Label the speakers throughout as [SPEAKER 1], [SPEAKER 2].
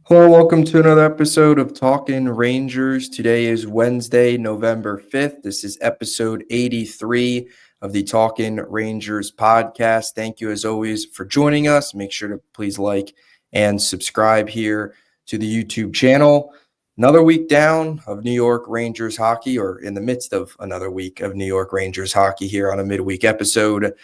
[SPEAKER 1] Hello, welcome to another episode of Talking Rangers. Today is Wednesday, November 5th. This is episode 83 of the Talking Rangers podcast. Thank you, as always, for joining us. Make sure to please like and subscribe here to the YouTube channel. Another week down of New York Rangers hockey, or in the midst of another week of New York Rangers hockey here on a midweek episode.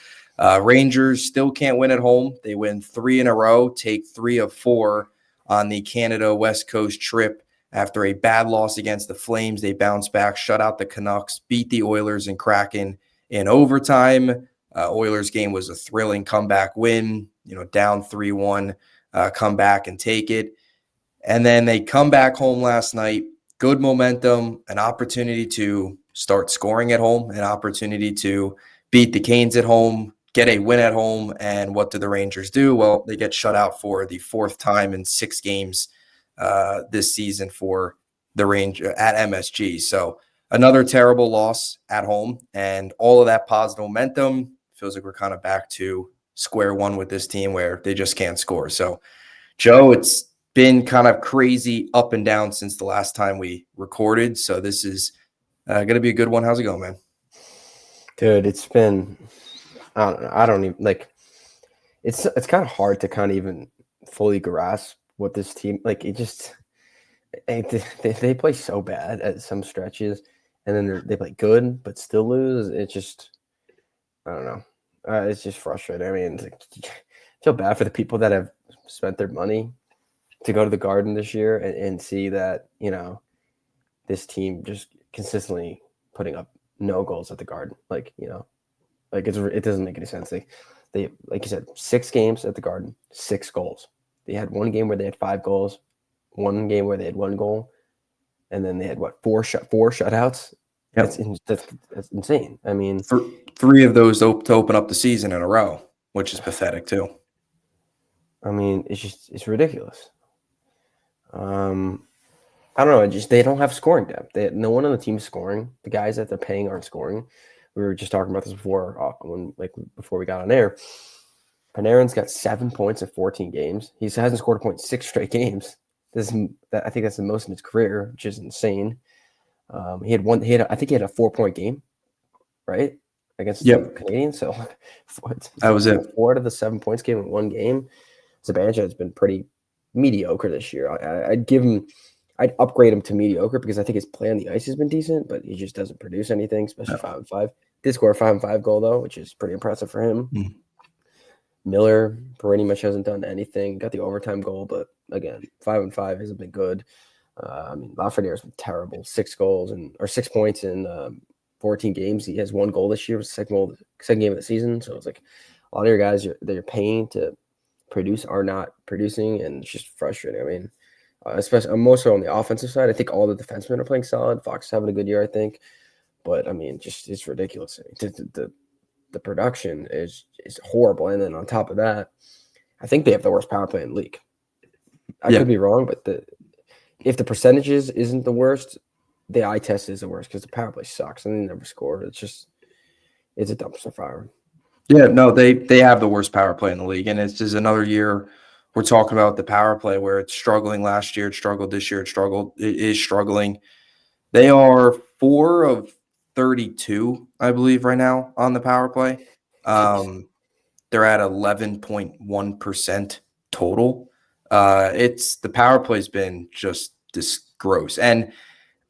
[SPEAKER 1] Rangers still can't win at home. They win 3 in a row, take 3 of 4 on the Canada West Coast trip. After a bad loss against the Flames, they bounced back, shut out the Canucks, beat the Oilers and Kraken in overtime. Oilers game was a thrilling comeback win, down 3-1, come back and take it. And then they come back home last night, good momentum, an opportunity to start scoring at home, an opportunity to beat the Canes at home, get a win at home. And what do the Rangers do? Well, they get shut out for the fourth time in 6 games this season for the Rangers at MSG. So another terrible loss at home, and all of that positive momentum feels like we're kind of back to square one with this team where they just can't score. So, Joe, it's been kind of crazy up and down since the last time we recorded. So this is going to be a good one. How's it going, man?
[SPEAKER 2] Dude, it's been I don't even it's kind of hard to kind of even fully grasp what this team they play so bad at some stretches, and then they play good but still lose. It's just I don't know. It's just frustrating. I mean, I feel bad for the people that have spent their money to go to the Garden this year and see that, this team just consistently putting up no goals at the Garden. It doesn't make any sense. They like you said, 6 games at the Garden, 6 goals. They had one game where they had 5 goals, one game where they had 1 goal, and then they had 4 shutouts. Yep. That's insane. I mean,
[SPEAKER 1] 3 of those to open up the season in a row, which is pathetic too.
[SPEAKER 2] I mean, it's ridiculous. I don't know. They don't have scoring depth. No one on the team is scoring. The guys that they're paying aren't scoring. We were just talking about this before before we got on air. Panarin's got 7 points in 14 games. He hasn't scored a point 6 straight games. I think that's the most in his career, which is insane. I think he had a 4-point game, right, against the Canadiens. So
[SPEAKER 1] that was it.
[SPEAKER 2] 4 out of the 7 points came in 1 game. Zibanejad has been pretty mediocre this year. I'd upgrade him to mediocre because I think his play on the ice has been decent, but he just doesn't produce anything, especially 5-5. Did score a 5-5 goal though, which is pretty impressive for him. Mm-hmm. Miller pretty much hasn't done anything. Got the overtime goal, but again, 5-5 hasn't been good. Lafreniere's been terrible. 6 points in 14 games. He has 1 goal this year. It was the second game of the season. So it's like a lot of your guys that you're paying to produce are not producing, and it's just frustrating. I mean, especially more so on the offensive side. I think all the defensemen are playing solid. Fox is having a good year, I think. But I mean, just it's ridiculous. The production is horrible, and then on top of that, I think they have the worst power play in the league. I could be wrong, but if the percentages isn't the worst, the eye test is the worst because the power play sucks and they never score. It's a dumpster fire.
[SPEAKER 1] Yeah, no, they have the worst power play in the league, and it's just another year we're talking about the power play where it's struggling last year, it struggled this year, it is struggling. They are 4 of 32, I believe, right now on the power play. They're at 11.1% total. The power play's been just gross. And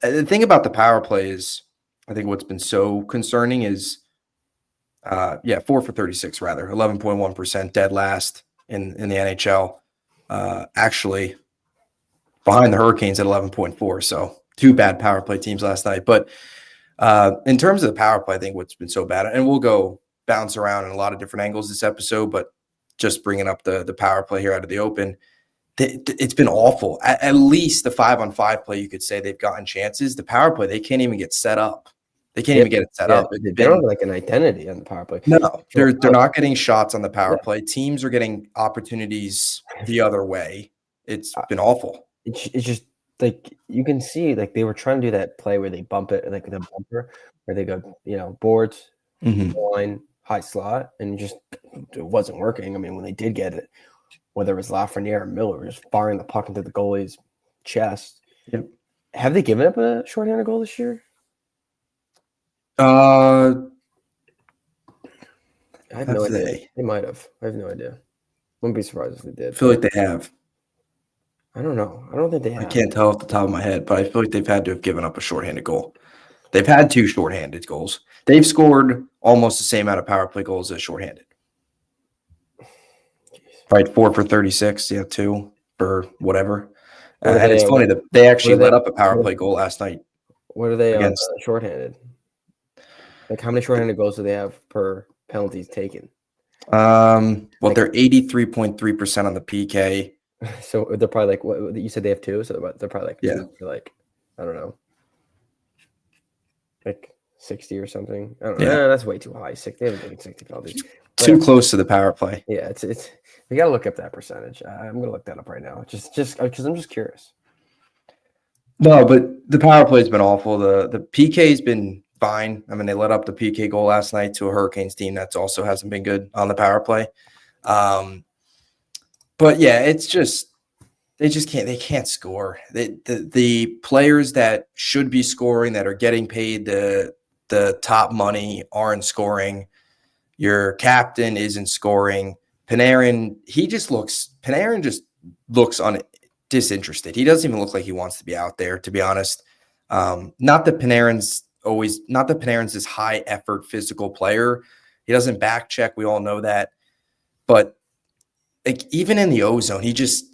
[SPEAKER 1] the thing about the power play is, I think what's been so concerning is, 4 for 36 rather, 11.1%, dead last in the NHL. Actually, behind the Hurricanes at 11.4. So 2 bad power play teams last night. But in terms of the power play, I think what's been so bad, and we'll go bounce around in a lot of different angles this episode, but just bringing up the power play here out of the open, it's been awful. At least the 5-on-5 play, you could say they've gotten chances. The power play, they can't even get set up. They can't even get it set up.
[SPEAKER 2] They don't have like an identity on the power play.
[SPEAKER 1] No, they're not getting shots on the power play. Teams are getting opportunities the other way. It's been awful.
[SPEAKER 2] It's just like you can see, like they were trying to do that play where they bump it, like the bumper, where they go, boards, line, high slot, and it wasn't working. I mean, when they did get it, whether it was Lafreniere or Miller, just firing the puck into the goalie's chest.
[SPEAKER 1] Yep.
[SPEAKER 2] Have they given up a shorthanded goal this year?
[SPEAKER 1] Uh,
[SPEAKER 2] I have
[SPEAKER 1] have
[SPEAKER 2] no idea.
[SPEAKER 1] they?
[SPEAKER 2] They might have. I have no idea. Wouldn't be surprised if they
[SPEAKER 1] I
[SPEAKER 2] did.
[SPEAKER 1] feel like they have.
[SPEAKER 2] I don't know. I don't think they have.
[SPEAKER 1] I can't tell off the top of my head, but I feel like they've had to have given up a shorthanded goal. They've had 2 shorthanded goals. They've scored almost the same amount of power play goals as shorthanded. Right, 4 for 36. Yeah, 2 for whatever. And it's funny that they actually let up a power play goal last night.
[SPEAKER 2] What are they
[SPEAKER 1] against
[SPEAKER 2] on shorthanded? Like, how many shorthanded goals do they have per penalties taken?
[SPEAKER 1] Well, they're 83.3% on the PK.
[SPEAKER 2] So they're probably like, what you said they have 2, so they're probably like 2 for like, I don't know, like 60 or something. I don't know.
[SPEAKER 1] Yeah.
[SPEAKER 2] That's way too high. They haven't taken 60 penalties.
[SPEAKER 1] Too close to the power play.
[SPEAKER 2] Yeah, it's we got to look up that percentage. I'm gonna look that up right now, just because I'm just curious.
[SPEAKER 1] No, but the power play's been awful. The PK's been fine. I mean, they let up the PK goal last night to a Hurricanes team that also hasn't been good on the power play. But yeah, it's just they can't score. The players that should be scoring, that are getting paid the top money, aren't scoring. Your captain isn't scoring. Panarin just looks disinterested. He doesn't even look like he wants to be out there, to be honest. Not that Panarin's this high effort physical player. He doesn't back check. We all know that. But like, even in the ozone, he just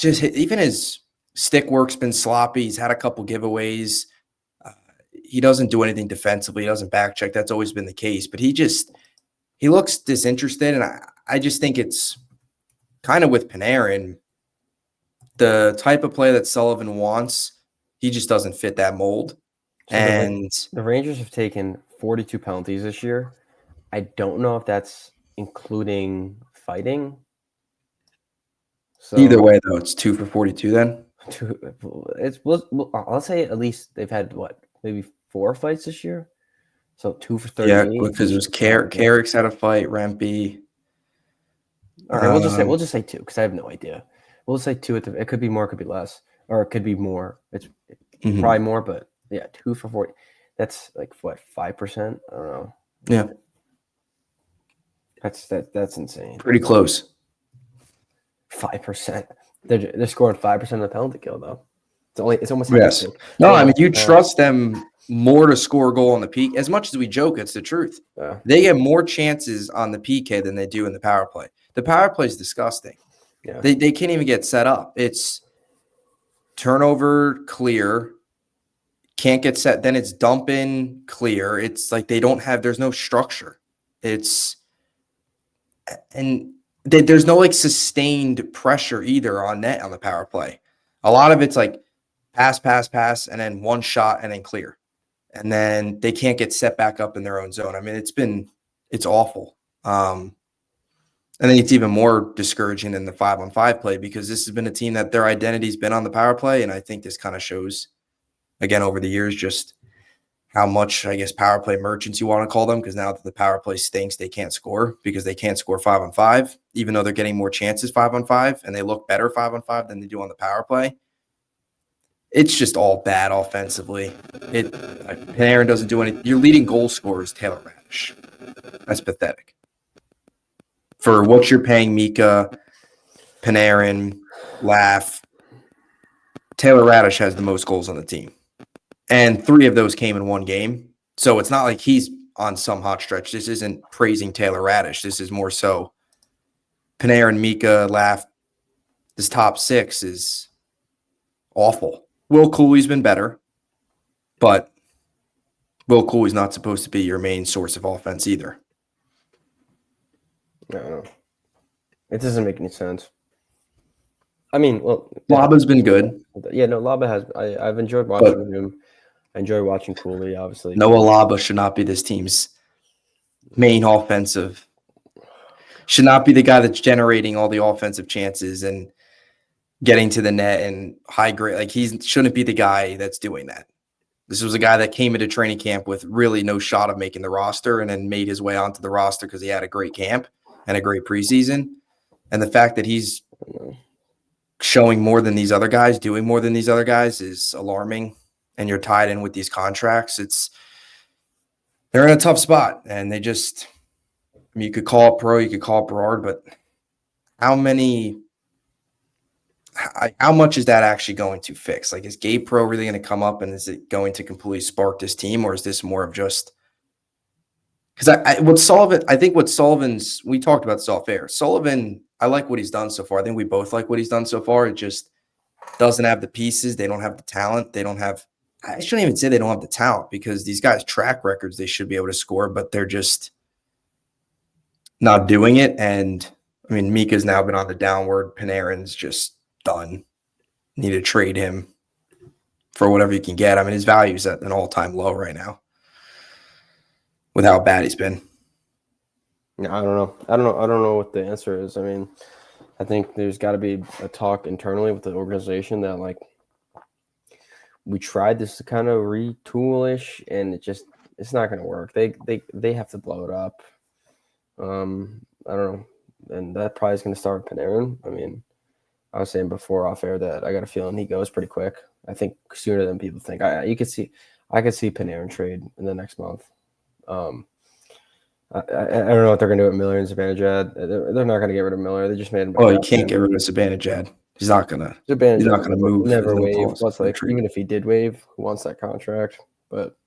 [SPEAKER 1] even his stick work's been sloppy. He's had a couple giveaways. He doesn't do anything defensively. He doesn't back check. That's always been the case. But he looks disinterested, and I just think it's kind of with Panarin, the type of play that Sullivan wants, he just doesn't fit that mold.
[SPEAKER 2] So
[SPEAKER 1] and
[SPEAKER 2] the Rangers have taken 42 penalties this year. I don't know if that's including fighting. So
[SPEAKER 1] either way, though, it's 2 for 42 then.
[SPEAKER 2] I'll say at least they've had maybe 4 fights this year. So 2 for 38.
[SPEAKER 1] Yeah, because it was Carrick's had a fight, Rempe.
[SPEAKER 2] All right, we'll just say 2 because I have no idea. We'll say 2 it could be more, it could be less, or it could be more. It's probably more, but yeah, 2 for 40. That's like what, 5%? I don't know.
[SPEAKER 1] Yeah,
[SPEAKER 2] that's insane.
[SPEAKER 1] Pretty close.
[SPEAKER 2] 5%. They're scoring 5% of the penalty kill though. It's almost
[SPEAKER 1] yes. No, I mean, you trust them more to score a goal on the PK. As much as we joke, it's the truth. They get more chances on the PK than they do in the power play. The power play is disgusting. Yeah. They can't even get set up. It's turnover, clear, can't get set. Then it's dump in, clear. It's like there's no structure. There's no like sustained pressure either on net on the power play. A lot of it's like pass, and then one shot and then clear. And then they can't get set back up in their own zone. I mean, it's awful. I think it's even more discouraging than the 5-on-5 play, because this has been a team that their identity's been on the power play. And I think this kind of shows, again, over the years, just how much, I guess, power play merchants you want to call them, because now that the power play stinks, they can't score because they can't score 5-on-5, even though they're getting more chances 5-on-5 and they look better 5-on-5 than they do on the power play. It's just all bad offensively. Panarin doesn't do anything. Your leading goal scorer is Taylor Radish. That's pathetic. For what you're paying Mika, Panarin, Laugh, Taylor Radish has the most goals on the team. And 3 of those came in one game. So it's not like he's on some hot stretch. This isn't praising Taylor Radish. This is more so Panarin, Mika, Laugh. This top 6 is awful. Will Cooley's been better, but Will Cooley's not supposed to be your main source of offense either.
[SPEAKER 2] No. It doesn't make any sense. I mean, well,
[SPEAKER 1] Laba's been good.
[SPEAKER 2] Yeah, no, Laba has. I've enjoyed watching him. I enjoy watching Cooley, obviously.
[SPEAKER 1] Noah Laba should not be this team's main offensive. Should not be the guy that's generating all the offensive chances and getting to the net and high grade. Like, he shouldn't be the guy that's doing that. This was a guy that came into training camp with really no shot of making the roster and then made his way onto the roster because he had a great camp and a great preseason. And the fact that he's showing more than these other guys, doing more than these other guys is alarming. And you're tied in with these contracts. They're in a tough spot, and they just, I mean, you could call it Pro, you could call it Berard, but how much is that actually going to fix? Like, is Gabe Pro really going to come up, and is it going to completely spark this team, or is this more of just because I think what Sullivan's, we talked about this off air. Sullivan, I like what he's done so far. I think we both like what he's done so far. It just doesn't have the pieces. They don't have the talent. I shouldn't even say they don't have the talent, because these guys' track records, they should be able to score, but they're just not doing it. And I mean, Mika's now been on the downward. Panarin's just done. Need to trade him for whatever you can get. I mean, his value is at an all-time low right now with how bad he's been.
[SPEAKER 2] Yeah, I don't know what the answer is. I mean, I think there's got to be a talk internally with the organization that, like, we tried this kind of retoolish, and it's not going to work. They have to blow it up. I don't know, and that probably is going to start with Panarin. I mean, I was saying before off air that I got a feeling he goes pretty quick. I think sooner than people think. I could see Panarin trade in the next month. I don't know what they're going to do with Miller and Zibanejad. They're not going to get rid of Miller. They just made him.
[SPEAKER 1] Oh, you can't get rid of Zibanejad. He's not gonna move.
[SPEAKER 2] Never waive. Plus, like, even if he did waive, who wants that contract? But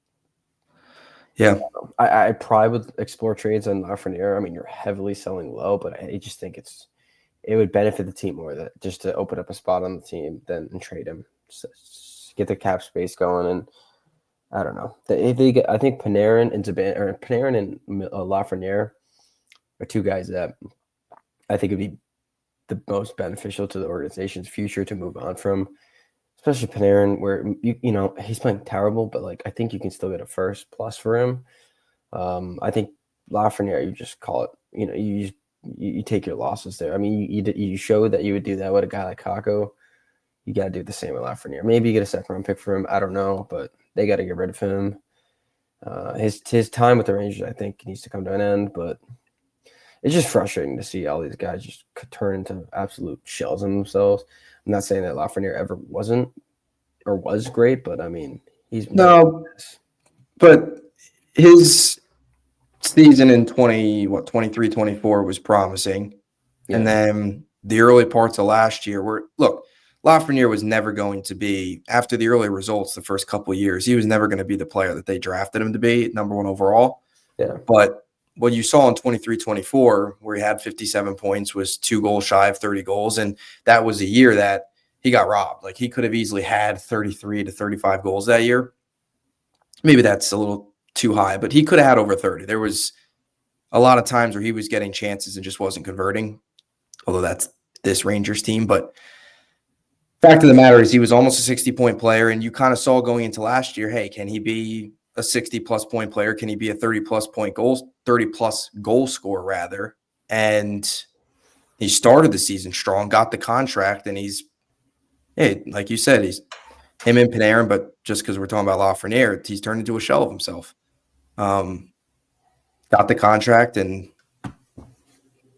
[SPEAKER 1] yeah,
[SPEAKER 2] I probably would explore trades on Lafreniere. I mean, you're heavily selling low, but I just think it would benefit the team more that just to open up a spot on the team than trade him. Just get the cap space going, and I don't know. I think Panarin and Lafreniere are two guys that I think would be the most beneficial to the organization's future to move on from, especially Panarin, where you know he's playing terrible, but like I think you can still get a first plus for him. I think Lafreniere, you just call it. You know, you take your losses there. I mean, you showed that you would do that with a guy like Kako. You got to do the same with Lafreniere. Maybe you get a second round pick for him. I don't know, but they got to get rid of him. His time with the Rangers, I think, needs to come to an end, but it's just frustrating to see all these guys just turn into absolute shells of themselves. I'm not saying that Lafreniere ever wasn't or was great, but I mean, he's
[SPEAKER 1] no, but his season in 23, 24 was promising. Yeah. And then the early parts of last year were, look, Lafreniere was never going to be, after the early results the first couple of years, he was never going to be the player that they drafted him to be, number one overall.
[SPEAKER 2] Yeah.
[SPEAKER 1] But what you saw in 23-24, where he had 57 points, was 2 goals shy of 30 goals. And that was a year that he got robbed. Like, he could have easily had 33 to 35 goals that year. Maybe that's a little too high, but he could have had over 30. There was a lot of times where he was getting chances and just wasn't converting, although that's this Rangers team. But fact of the matter is he was almost a 60-point player, and you kind of saw going into last year, hey, can he be a 60-plus point player? Can he be a 30-plus goal scorer rather? And he started the season strong, got the contract, and he's, hey, like you said, he's him and Panarin, but just because we're talking about Lafreniere, he's turned into a shell of himself. Got the contract and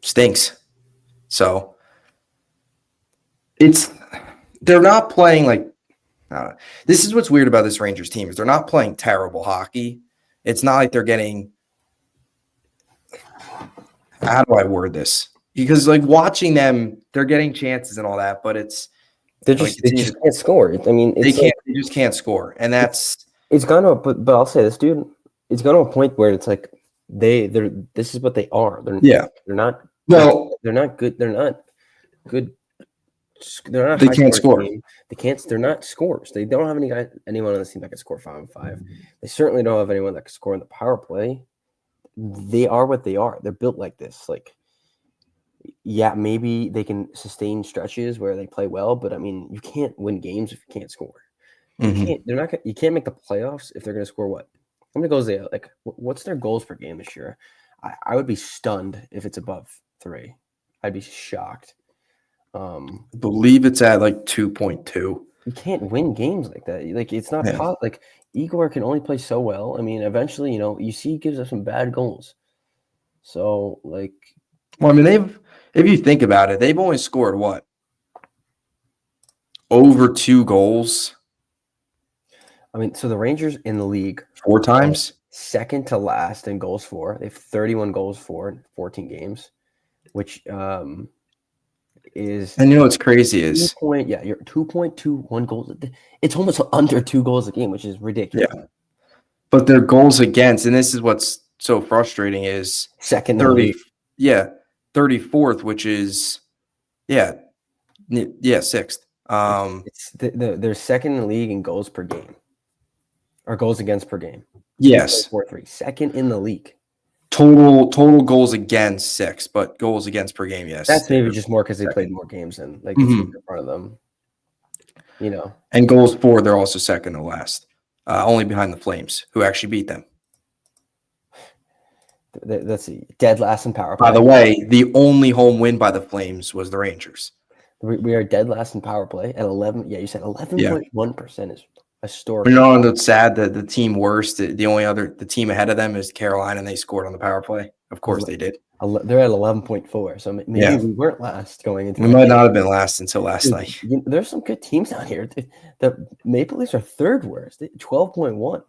[SPEAKER 1] stinks. So they're not playing like this is what's weird about this Rangers team is they're not playing terrible hockey. It's not like they're getting – how do I word this? Because, like, watching them, they're getting chances and all that, but they
[SPEAKER 2] just can't score. I mean,
[SPEAKER 1] they just can't score, and that's –
[SPEAKER 2] it's gone to – but I'll say this, dude. It's gone to a point where it's like they're this is what they are. They're not – well, they're not good. They're not good – they're not.
[SPEAKER 1] They can't score.
[SPEAKER 2] Team. They're not scorers. They don't have anyone on the team that can score 5-on-5. They certainly don't have anyone that can score in the power play. They are what they are. They're built like this. Like, yeah, maybe they can sustain stretches where they play well, but I mean, you can't win games if you can't score.
[SPEAKER 1] Mm-hmm.
[SPEAKER 2] You can't make the playoffs if they're going to score what? How many goals they have? Like, what's their goals per game this year? I would be stunned if it's above 3. I'd be shocked.
[SPEAKER 1] I believe it's at like 2.2.
[SPEAKER 2] You can't win games like that. Like, it's not like Igor can only play so well. I mean, eventually, you see he gives us some bad goals. So, like,
[SPEAKER 1] well, I mean, if you think about it, they've only scored what? Over 2 goals
[SPEAKER 2] I mean, so the Rangers in the league
[SPEAKER 1] 4
[SPEAKER 2] are
[SPEAKER 1] times.
[SPEAKER 2] second to last in goals for. They have 31 goals for in 14 games, which is
[SPEAKER 1] And you know what's crazy is
[SPEAKER 2] you're 2.21 goals. It's almost under 2 goals a game, which is ridiculous.
[SPEAKER 1] yeah. But their goals against, and this is what's so frustrating, is
[SPEAKER 2] Second in the
[SPEAKER 1] 30
[SPEAKER 2] league.
[SPEAKER 1] yeah, 34th, which is yeah, 6th.
[SPEAKER 2] They're second in the league in goals per game or goals against per game.
[SPEAKER 1] Yes.
[SPEAKER 2] 2.43. Second in the league.
[SPEAKER 1] Total goals against 6, but goals against per game, yes.
[SPEAKER 2] That's maybe just more because they played
[SPEAKER 1] second.
[SPEAKER 2] more games and like the teams in front of them. You know.
[SPEAKER 1] And goals for, they're also second to last. Only behind the Flames, who actually beat them.
[SPEAKER 2] Let's see. Dead last in power play.
[SPEAKER 1] By the way, the only home win by the Flames was the Rangers.
[SPEAKER 2] We are dead last in power play at 11. Yeah, you said 11.1% is historical.
[SPEAKER 1] You know, it's sad that the team worst, the team ahead of them is Carolina, and they scored on the power play. Of course they did.
[SPEAKER 2] They're at 11.4, so maybe we weren't last going into.
[SPEAKER 1] We might not have been last until last night.
[SPEAKER 2] There's some good teams out here. The Maple Leafs are third worst, 12.1.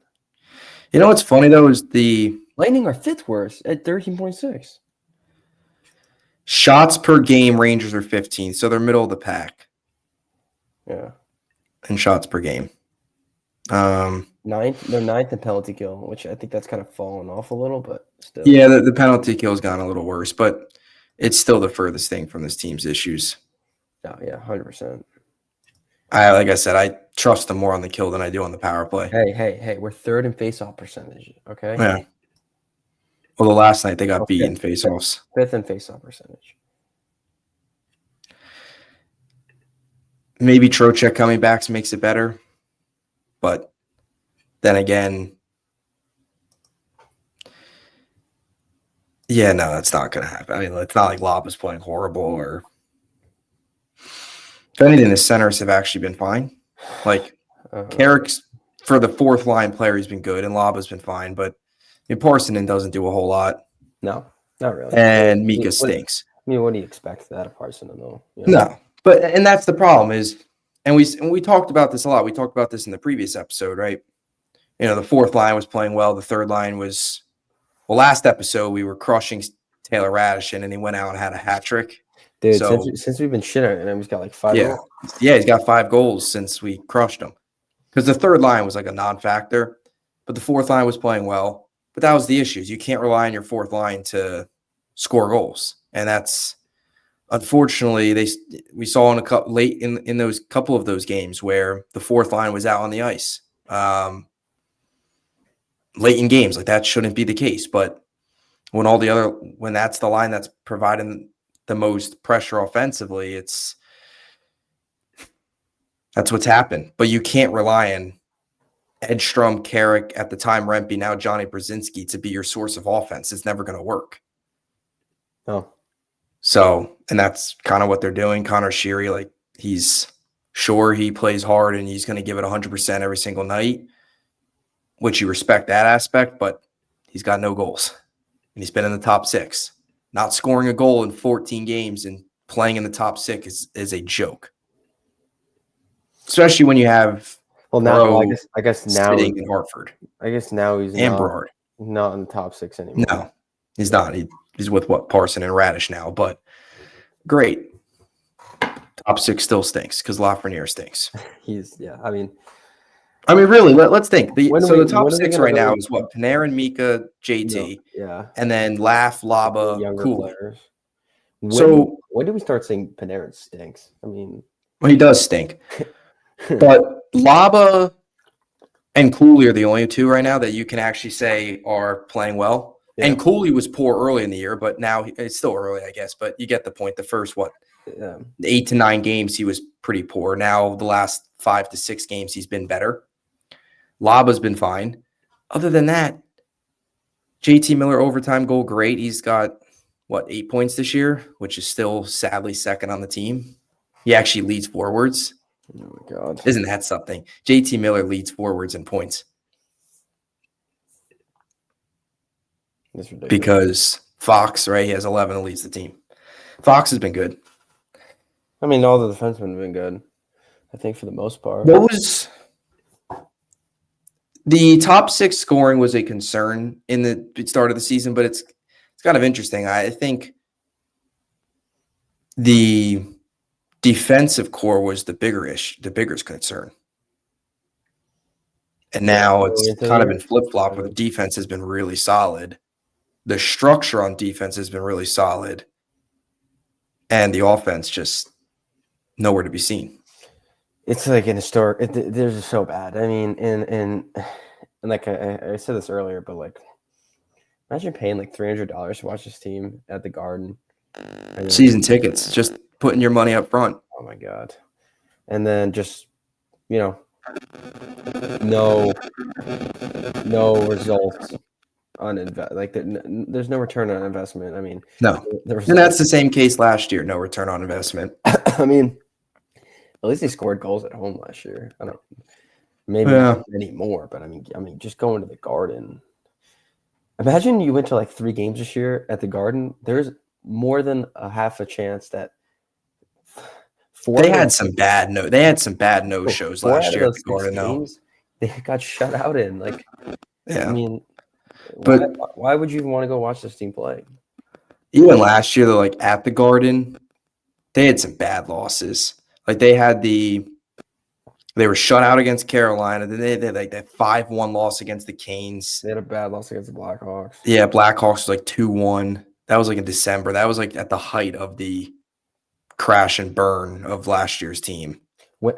[SPEAKER 1] You know what's funny though is the
[SPEAKER 2] Lightning are fifth worst at 13.6.
[SPEAKER 1] Shots per game. Rangers are 15, so they're middle of the pack.
[SPEAKER 2] Yeah,
[SPEAKER 1] in shots per game.
[SPEAKER 2] Ninth. They're ninth in penalty kill, which I think that's kind of fallen off a little, but still.
[SPEAKER 1] Yeah, the penalty kill's gone a little worse, but it's still the furthest thing from this team's issues.
[SPEAKER 2] Oh, yeah, 100%.
[SPEAKER 1] Like I said, I trust them more on the kill than I do on the power play.
[SPEAKER 2] Hey, we're third in faceoff percentage. Okay.
[SPEAKER 1] Yeah. Well, the last night they got beat in faceoffs.
[SPEAKER 2] Fifth in faceoff percentage.
[SPEAKER 1] Maybe Trocheck coming back makes it better, but then again, yeah, no, that's not going to happen. I mean, it's not like Lob is playing horrible, or if anything, the centers have actually been fine. Like Carrick's for the fourth line player, he's been good, and Lob has been fine, but Parsonen doesn't do a whole lot.
[SPEAKER 2] No, not really.
[SPEAKER 1] And Mika stinks.
[SPEAKER 2] I mean, what do you expect out of Parsonen, though?
[SPEAKER 1] You know? No, but and that's the problem is, and we talked about this a lot. We talked about this in the previous episode, right? You know, the fourth line was playing well. The third line was, well, last episode we were crushing Taylor Radishin, and he went out and had a hat trick.
[SPEAKER 2] Dude, so, since we've been shitting on him, he's got like 5 goals.
[SPEAKER 1] Yeah, he's got 5 goals since we crushed him. Because the third line was like a non-factor, but the fourth line was playing well. But that was the issue. You can't rely on your fourth line to score goals. And that's, unfortunately, we saw in late in those couple of those games where the fourth line was out on the ice. Late in games, like that shouldn't be the case. But when that's the line that's providing the most pressure offensively, that's what's happened. But you can't rely on Edstrom, Carrick, at the time Rempe, now Johnny Brzezinski, to be your source of offense. It's never going to work.
[SPEAKER 2] Oh.
[SPEAKER 1] So, and that's kind of what they're doing. Connor Sheary, like, he's sure he plays hard and he's going to give it 100% every single night, which you respect that aspect, but he's got no goals. And he's been in the top 6. Not scoring a goal in 14 games and playing in the top 6 is a joke. Especially when you have
[SPEAKER 2] now I guess now
[SPEAKER 1] sitting in Hartford.
[SPEAKER 2] I guess now he's
[SPEAKER 1] not
[SPEAKER 2] in the top 6 anymore.
[SPEAKER 1] No, he's not. He's with Parson and Radish now, but great. Top 6 still stinks because Lafreniere stinks.
[SPEAKER 2] I mean,
[SPEAKER 1] really, let's think. The top 6 right now is what? Panarin, Mika, JT, and then Laf, Laba, Cooley.
[SPEAKER 2] When do we start saying Panarin stinks? I mean,
[SPEAKER 1] well, he does stink, but Laba and Cooley are the only 2 right now that you can actually say are playing well. Yeah. And Cooley was poor early in the year, but now it's still early, I guess. But you get the point. The first 8 to 9 games he was pretty poor. Now the last 5 to 6 games he's been better. Laba's been fine. Other than that, JT Miller overtime goal, great. He's got 8 points this year, which is still sadly second on the team. He actually leads forwards.
[SPEAKER 2] Oh my God.
[SPEAKER 1] Isn't that something? JT Miller leads forwards in points.
[SPEAKER 2] That's ridiculous.
[SPEAKER 1] Because Fox, right, he has 11 and leads the team. Fox has been good.
[SPEAKER 2] I mean, all the defensemen have been good, I think, for the most part.
[SPEAKER 1] What was the top 6 scoring was a concern in the start of the season, but it's kind of interesting. I think the defensive core was the biggest concern. And now it's kind of been flip-flop where the defense has been really solid. The structure on defense has been really solid. And the offense just nowhere to be seen.
[SPEAKER 2] It's like an historic. They're just so bad. I mean, and like I said this earlier, but like, imagine paying like $300 to watch this team at the Garden.
[SPEAKER 1] Season tickets, just putting your money up front.
[SPEAKER 2] Oh my god! And then just no results on like there's no return on investment. I mean,
[SPEAKER 1] no, and that's the same case last year. No return on investment.
[SPEAKER 2] I mean, at least they scored goals at home last year. I don't maybe not anymore, but I mean, just going to the Garden. Imagine you went to like 3 games this year at the Garden. There's more than a half a chance that
[SPEAKER 1] they had some bad no shows last year at the Garden.
[SPEAKER 2] Games, they got shut out in. Like,
[SPEAKER 1] yeah.
[SPEAKER 2] I mean,
[SPEAKER 1] but
[SPEAKER 2] why would you want to go watch this team play?
[SPEAKER 1] Even last year, they're like at the Garden, they had some bad losses. Like they were shut out against Carolina. Then they had like that 5-1 loss against the Canes.
[SPEAKER 2] They had a bad loss against the Blackhawks.
[SPEAKER 1] Yeah, Blackhawks was like 2-1. That was like in December. That was like at the height of the crash and burn of last year's team.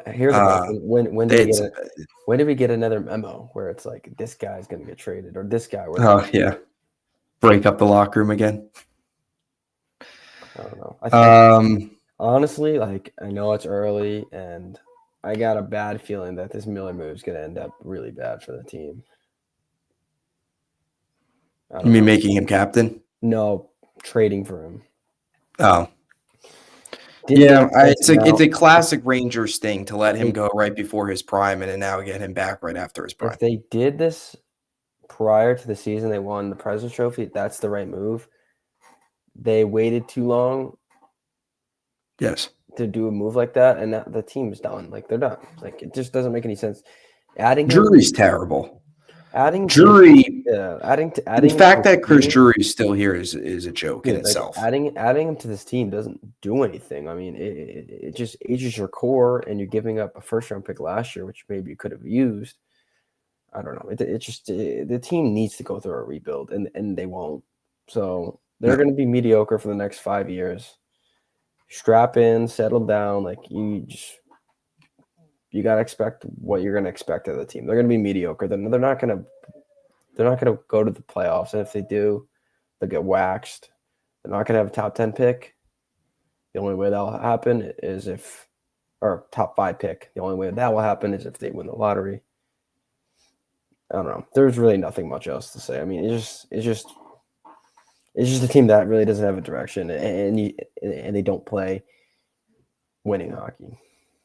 [SPEAKER 2] Here's the when did we get another memo where it's like this guy's going to get traded or this guy?
[SPEAKER 1] Break up the locker room again.
[SPEAKER 2] I don't know. I think, honestly, like I know it's early, and I got a bad feeling that this Miller move is going to end up really bad for the team.
[SPEAKER 1] You mean making him captain?
[SPEAKER 2] No, trading for him.
[SPEAKER 1] Oh. It's a classic Rangers thing to let him go right before his prime and then now get him back right after his prime.
[SPEAKER 2] If they did this prior to the season, they won the President's Trophy, that's the right move. They waited too long.
[SPEAKER 1] Yes.
[SPEAKER 2] To do a move like that, and the team's done. Like they're done. Like it just doesn't make any sense.
[SPEAKER 1] Drury's terrible.
[SPEAKER 2] Adding
[SPEAKER 1] the fact that Chris Drury is still here is a joke in itself.
[SPEAKER 2] Adding him to this team doesn't do anything. I mean, it just ages your core, and you're giving up a first-round pick last year, which maybe you could have used. I don't know. The team needs to go through a rebuild, and they won't. So they're going to be mediocre for the next 5 years. Strap in, settle down. Like you gotta expect what you're gonna expect of the team. They're gonna be mediocre. They're not gonna go to the playoffs, and if they do, they'll get waxed. They're not gonna have a top 10 pick. The only way that'll happen is or top 5 pick. The only way that will happen is if they win the lottery. I don't know. There's really nothing much else to say. I mean, it's just a team that really doesn't have a direction, and they don't play winning hockey.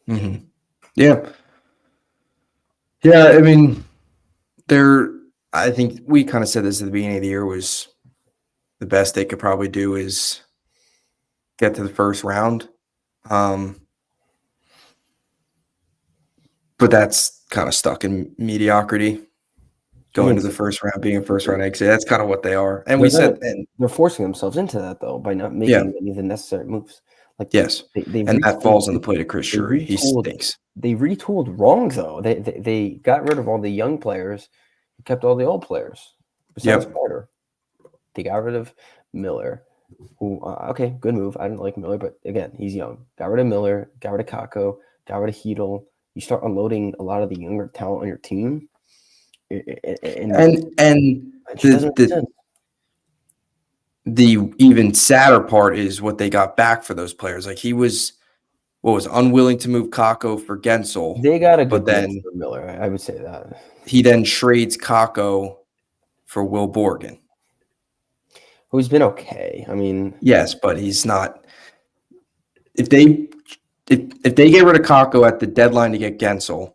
[SPEAKER 1] Mm-hmm. Yeah. I mean, I think we kind of said this at the beginning of the year was the best they could probably do is get to the first round. But that's kind of stuck in mediocrity. Going to the first round, being a first round exit. That's kind of what they are. And
[SPEAKER 2] they're forcing themselves into that though by not making any of the necessary moves. Like
[SPEAKER 1] yes, and that falls on the plate of Chris Drury. He stinks.
[SPEAKER 2] They retooled wrong though. They got rid of all the young players, kept all the old players. Besides Carter, they got rid of Miller. Who okay, good move. I didn't like Miller, but again, he's young. Got rid of Miller. Got rid of Kakko. Got rid of Hedl. You start unloading a lot of the younger talent on your team.
[SPEAKER 1] The even sadder part is what they got back for those players. Like he was unwilling to move Kakko for Gensel.
[SPEAKER 2] They got a good then for Miller. I would say that
[SPEAKER 1] he then trades Kakko for Will Borgen,
[SPEAKER 2] who's been okay. I mean,
[SPEAKER 1] yes, but he's not. If they get rid of Kakko at the deadline to get Gensel.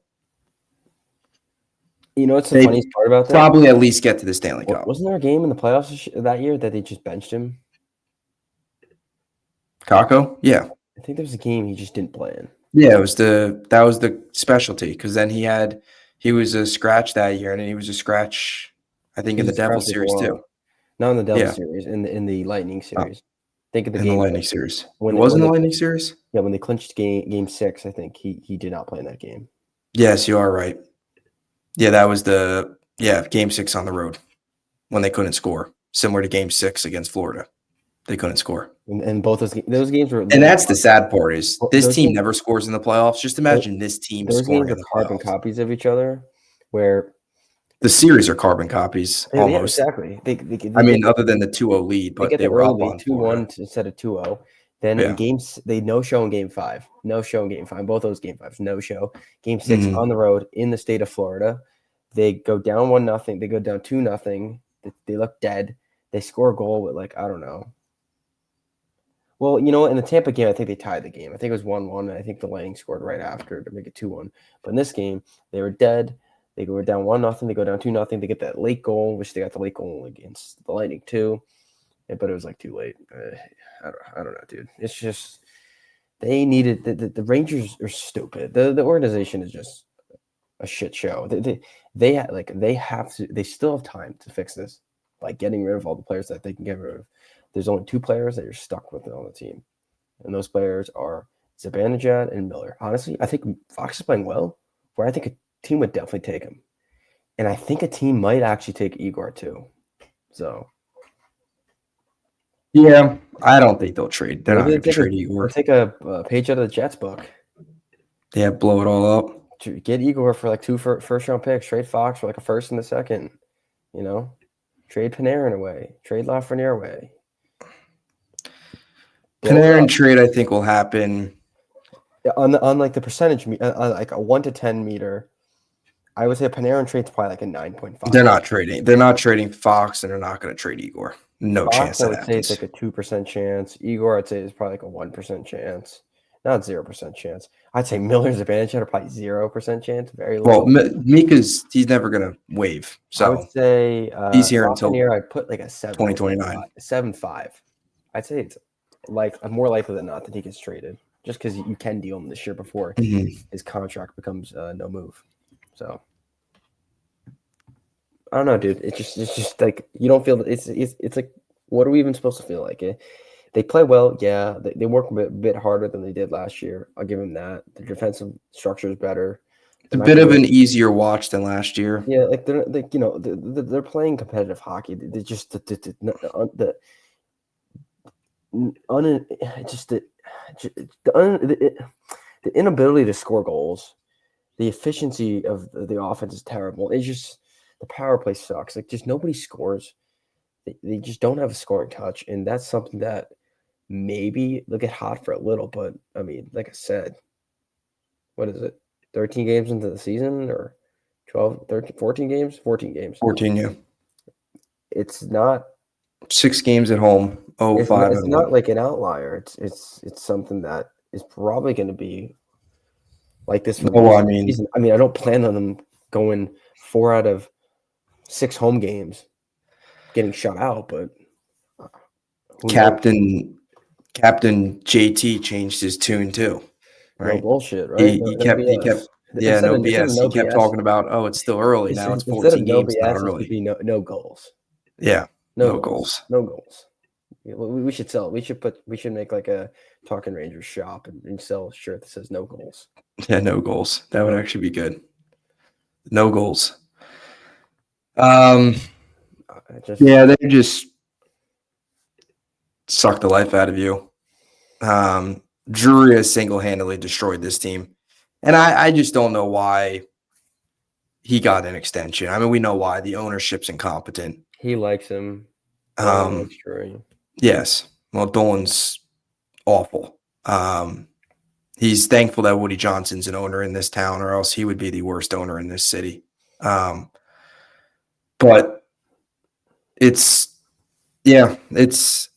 [SPEAKER 2] You know what's the funniest part about that?
[SPEAKER 1] Probably at least get to the Stanley Cup.
[SPEAKER 2] Wasn't there a game in the playoffs that year that they just benched him?
[SPEAKER 1] Kako? Yeah.
[SPEAKER 2] I think there was a game he just didn't play in.
[SPEAKER 1] Yeah, that was the specialty because then he was a scratch that year and then he was a scratch, I think,
[SPEAKER 2] He
[SPEAKER 1] in the
[SPEAKER 2] was
[SPEAKER 1] Devil
[SPEAKER 2] scratched
[SPEAKER 1] series
[SPEAKER 2] for a
[SPEAKER 1] too.
[SPEAKER 2] while. Not in the Devil
[SPEAKER 1] Yeah,
[SPEAKER 2] series, in the Lightning
[SPEAKER 1] uh,
[SPEAKER 2] series. Think of the
[SPEAKER 1] in the
[SPEAKER 2] game
[SPEAKER 1] Lightning series. It
[SPEAKER 2] when
[SPEAKER 1] was in
[SPEAKER 2] when
[SPEAKER 1] the
[SPEAKER 2] they
[SPEAKER 1] Lightning series?
[SPEAKER 2] yeah, when they clinched game 6, I think he did not play in that game.
[SPEAKER 1] Yes, you are right. Yeah, that was game 6 on the road when they couldn't score, similar to game 6 against Florida. They couldn't score.
[SPEAKER 2] And both those games were
[SPEAKER 1] And
[SPEAKER 2] literally
[SPEAKER 1] that's the sad part is this
[SPEAKER 2] those
[SPEAKER 1] team
[SPEAKER 2] games
[SPEAKER 1] never scores in the playoffs. Just imagine this team
[SPEAKER 2] those
[SPEAKER 1] scoring
[SPEAKER 2] games
[SPEAKER 1] in
[SPEAKER 2] are
[SPEAKER 1] the
[SPEAKER 2] carbon
[SPEAKER 1] playoffs.
[SPEAKER 2] copies of each other, where
[SPEAKER 1] The series are carbon copies
[SPEAKER 2] yeah,
[SPEAKER 1] almost.
[SPEAKER 2] exactly.
[SPEAKER 1] I
[SPEAKER 2] They get
[SPEAKER 1] mean, other than the 2-0 lead,
[SPEAKER 2] they
[SPEAKER 1] but
[SPEAKER 2] get
[SPEAKER 1] they
[SPEAKER 2] the
[SPEAKER 1] were
[SPEAKER 2] early
[SPEAKER 1] up
[SPEAKER 2] lead
[SPEAKER 1] on Florida.
[SPEAKER 2] 2-1 instead of 2-0. Then in
[SPEAKER 1] Yeah.
[SPEAKER 2] games they no show in game 5. No show in game 5. Both those game 5s, no show. Game 6
[SPEAKER 1] Mhm.
[SPEAKER 2] on the road in the state of Florida. They go down 1-0. They go down 2-0. They look dead. They score a goal with I don't know. Well, in the Tampa game, I think they tied the game. I think it was 1-1. And I think the Lightning scored right after to make it 2-1. But in this game, they were dead. They go down 1-0. They go down 2-0. They get that late goal, which they got the late goal against the Lightning too. But it was too late. I don't know, dude. It's just they needed the Rangers are stupid. The organization is just a shit show. They still have time to fix this by getting rid of all the players that they can get rid of. There's only 2 players that you're stuck with on the team, and those players are Zibanejad and Miller. Honestly, I think Fox is playing well, where I think a team would definitely take him, and I think a team might actually take Igor too. So
[SPEAKER 1] Yeah, I don't think they'll trade. They're not
[SPEAKER 2] maybe
[SPEAKER 1] going to trade Igor.
[SPEAKER 2] they'll take a page out of the Jets book.
[SPEAKER 1] Yeah, blow it all up.
[SPEAKER 2] To get Igor for 2 first round picks, trade Fox for a first and a second, trade Panarin away, trade Lafreniere away.
[SPEAKER 1] Panarin trade, I think, will happen
[SPEAKER 2] On the percentage, on a 1 to 10 meter. I would say a Panarin trade's probably a 9.5.
[SPEAKER 1] They're not trading. They're not trading Fox, and they're not going to trade Igor. No
[SPEAKER 2] Fox,
[SPEAKER 1] chance
[SPEAKER 2] I
[SPEAKER 1] that
[SPEAKER 2] would say
[SPEAKER 1] happens.
[SPEAKER 2] it's a 2% chance. Igor, I'd say is probably a 1% chance, not 0% chance. I'd say Miller's advantage are probably 0% chance, very low.
[SPEAKER 1] Well, Mika's he's never going to waive,
[SPEAKER 2] I would
[SPEAKER 1] so
[SPEAKER 2] say
[SPEAKER 1] he's here until
[SPEAKER 2] Lafreniere, I'd put a
[SPEAKER 1] 2029.
[SPEAKER 2] 7.5. I'd say it's more likely than not that he gets traded, just because you can deal him this year before his contract becomes no move. So I don't know, dude. It's just you don't feel that it's like, what are we even supposed to feel like? They play well, yeah. They work a bit harder than they did last year. I'll give them that. The defensive structure is better.
[SPEAKER 1] It's a bit of an easier watch than last year.
[SPEAKER 2] Yeah, they're playing competitive hockey. They just the inability to score goals, the efficiency of the offense is terrible. It's just the power play sucks. Just nobody scores. They just don't have a scoring touch, and that's something that maybe they'll get hot for a little. But I mean, like I said, what is it? 13 games into the season, or 12, 13, 14 games? 14 games.
[SPEAKER 1] 14, yeah.
[SPEAKER 2] It's not
[SPEAKER 1] 6 games at home.
[SPEAKER 2] It's
[SPEAKER 1] 5
[SPEAKER 2] it's
[SPEAKER 1] at
[SPEAKER 2] not
[SPEAKER 1] home.
[SPEAKER 2] like an outlier. It's something that is probably going to be like this for the
[SPEAKER 1] No,
[SPEAKER 2] rest
[SPEAKER 1] I
[SPEAKER 2] of the
[SPEAKER 1] mean,
[SPEAKER 2] season. I mean, I don't plan on them going 4 out of 6 home games getting shut out, but who knows?
[SPEAKER 1] Captain JT changed his tune too,
[SPEAKER 2] No
[SPEAKER 1] right?
[SPEAKER 2] bullshit, right? No
[SPEAKER 1] He
[SPEAKER 2] BS.
[SPEAKER 1] kept yeah, no
[SPEAKER 2] Instead of
[SPEAKER 1] BS. He
[SPEAKER 2] no
[SPEAKER 1] kept
[SPEAKER 2] BS,
[SPEAKER 1] talking about, oh, it's still early. Now it's
[SPEAKER 2] instead of
[SPEAKER 1] 14
[SPEAKER 2] no
[SPEAKER 1] games, not
[SPEAKER 2] BS, it should
[SPEAKER 1] early.
[SPEAKER 2] be no goals.
[SPEAKER 1] Yeah,
[SPEAKER 2] No
[SPEAKER 1] no
[SPEAKER 2] goals.
[SPEAKER 1] goals.
[SPEAKER 2] No goals. Yeah, we should sell. We should make a Talking Rangers shop and sell a shirt that says no goals.
[SPEAKER 1] Yeah, no goals. That would actually be good. No goals. Yeah, they just suck the life out of you. Drury has single-handedly destroyed this team. And I just don't know why he got an extension. I mean, we know why. The ownership's incompetent.
[SPEAKER 2] He likes him. Likes Drury.
[SPEAKER 1] Yes. Well, Dolan's awful. He's thankful that Woody Johnson's an owner in this town, or else he would be the worst owner in this city. But it's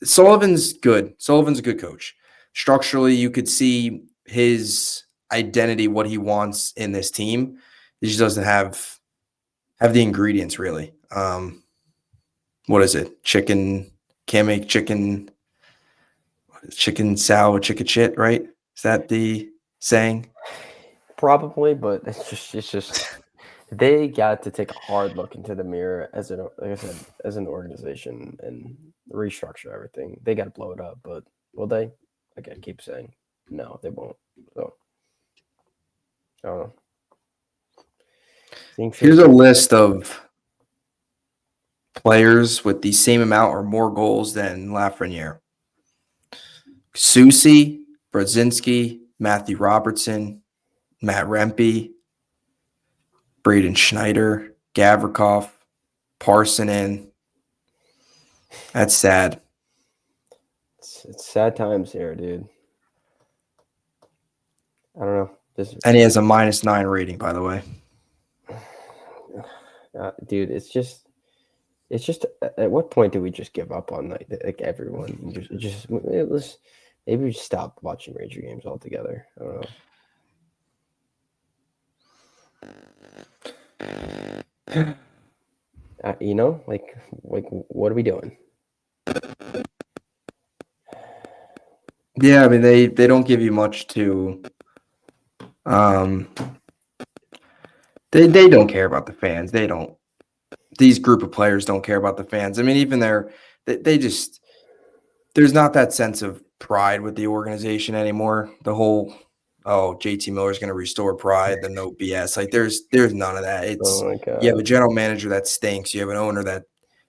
[SPEAKER 1] Sullivan's good. Sullivan's a good coach. Structurally, you could see his identity, what he wants in this team. He just doesn't have the ingredients really. What is it? Chicken can't make chicken. chicken sow, chicken shit, right? Is that the saying?
[SPEAKER 2] Probably, but it's just they got to take a hard look into the mirror as an like I said, as an organization and restructure everything. They got to blow it up, but will they? Like I keep saying, no, they won't. So I don't know.
[SPEAKER 1] Here's a list of players with the same amount or more goals than Lafreniere. Susie, Brzezinski, Matthew Robertson, Matt Rempe, Braden Schneider, Gavrikov, Parsonen. That's sad.
[SPEAKER 2] It's sad times here, dude. I don't know.
[SPEAKER 1] And he has a -9 rating, by the way.
[SPEAKER 2] Dude, it's just at what point do we just give up on like everyone? Let's maybe we just stop watching Ranger games altogether. I don't know. You know, like what are we doing?
[SPEAKER 1] Yeah, I mean they don't give you much to. They don't care about the fans. They don't. These group of players don't care about the fans. I mean, even they just there's not that sense of pride with the organization anymore. The whole JT Miller's going to restore pride, the no BS. Like there's none of that. It's
[SPEAKER 2] Oh my God.
[SPEAKER 1] You have a general manager that stinks. You have an owner that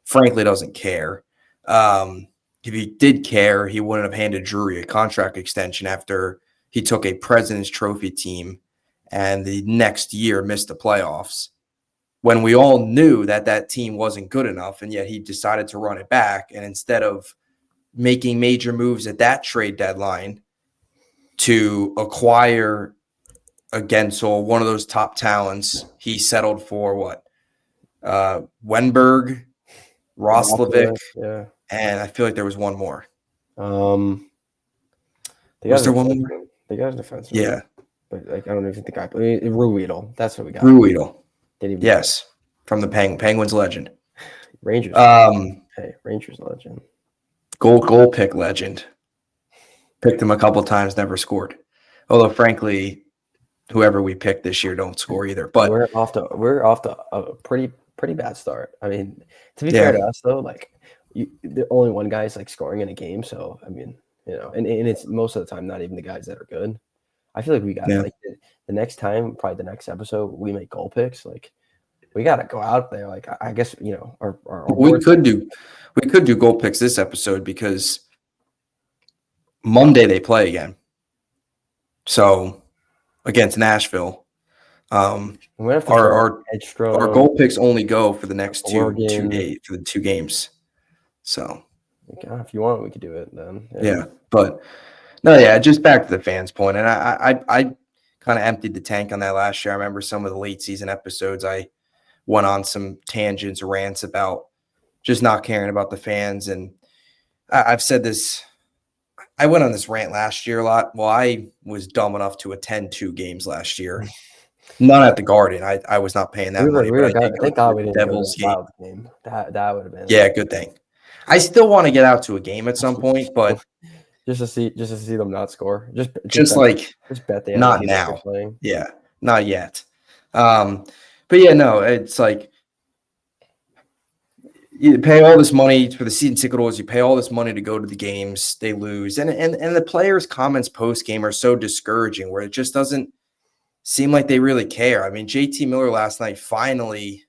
[SPEAKER 1] frankly doesn't care. If he did care, he wouldn't have handed Drury a contract extension after he took a President's Trophy team and the next year missed the playoffs, when we all knew that team wasn't good enough, and yet he decided to run it back. And instead of making major moves at that trade deadline to acquire a Gensel, one of those top talents, he settled for what? Wenberg, Roslovic,
[SPEAKER 2] yeah.
[SPEAKER 1] And I feel like there was one more.
[SPEAKER 2] Was
[SPEAKER 1] there one more?
[SPEAKER 2] They got a defenseman.
[SPEAKER 1] Yeah.
[SPEAKER 2] But like I don't even think the guy. Ruedel. That's what we got.
[SPEAKER 1] Ruedel. Yes, from the Penguins legend.
[SPEAKER 2] Rangers. Hey, Rangers legend.
[SPEAKER 1] Goal pick legend. Picked him a couple times, never scored. Although, frankly, whoever we picked this year don't score either. But
[SPEAKER 2] we're off to a pretty bad start. I mean, to be fair to us though, like the only one guy's like scoring in a game. So I mean, you know, and it's most of the time not even the guys that are good. I feel like we got like the next time, probably the next episode, we make goal picks. Like we got to go out there. Like I guess you know, our
[SPEAKER 1] we could do goal picks this episode because Monday they play again. So against Nashville, our goal picks only go for the next two games. So
[SPEAKER 2] if you want, we could do it then.
[SPEAKER 1] Yeah, but no, yeah, just back to the fans' point, and I kind of emptied the tank on that last year. I remember some of the late season episodes. I went on some tangents, rants about just not caring about the fans, and I've said this. I went on this rant last year a lot. Well, I was dumb enough to attend 2 games last year. None at the Garden. I was not paying that money.
[SPEAKER 2] Thank God we didn't Devils go to the game. That would have been
[SPEAKER 1] good thing. I still want to get out to a game at some point, but
[SPEAKER 2] just to see them not score.
[SPEAKER 1] Just bet they not now. Yeah, not yet. But yeah, no, it's like you pay all this money for the season ticket holders. You pay all this money to go to the games. They lose, and the players' comments post game are so discouraging, where it just doesn't seem like they really care. I mean, JT Miller last night finally.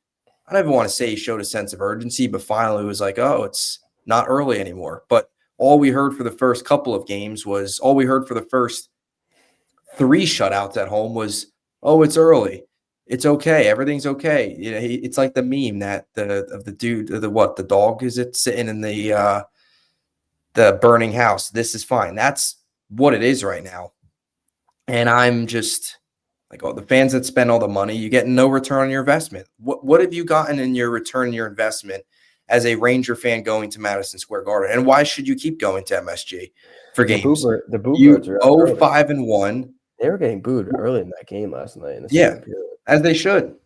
[SPEAKER 1] I don't even want to say he showed a sense of urgency, but finally was like, oh, it's not early anymore. But all we heard for the first couple of games was all we heard for the first 3 shutouts at home was, oh, it's early. It's okay. Everything's okay. You know, it's like the meme that the dog is it sitting in the burning house. This is fine. That's what it is right now. And I'm just like, the fans that spend all the money, you get no return on your investment. What have you gotten in your return on your investment as a Ranger fan going to Madison Square Garden? And why should you keep going to MSG for games?
[SPEAKER 2] The boo
[SPEAKER 1] are 5-1.
[SPEAKER 2] They were getting booed early in that game last night. In the second period.
[SPEAKER 1] As they should.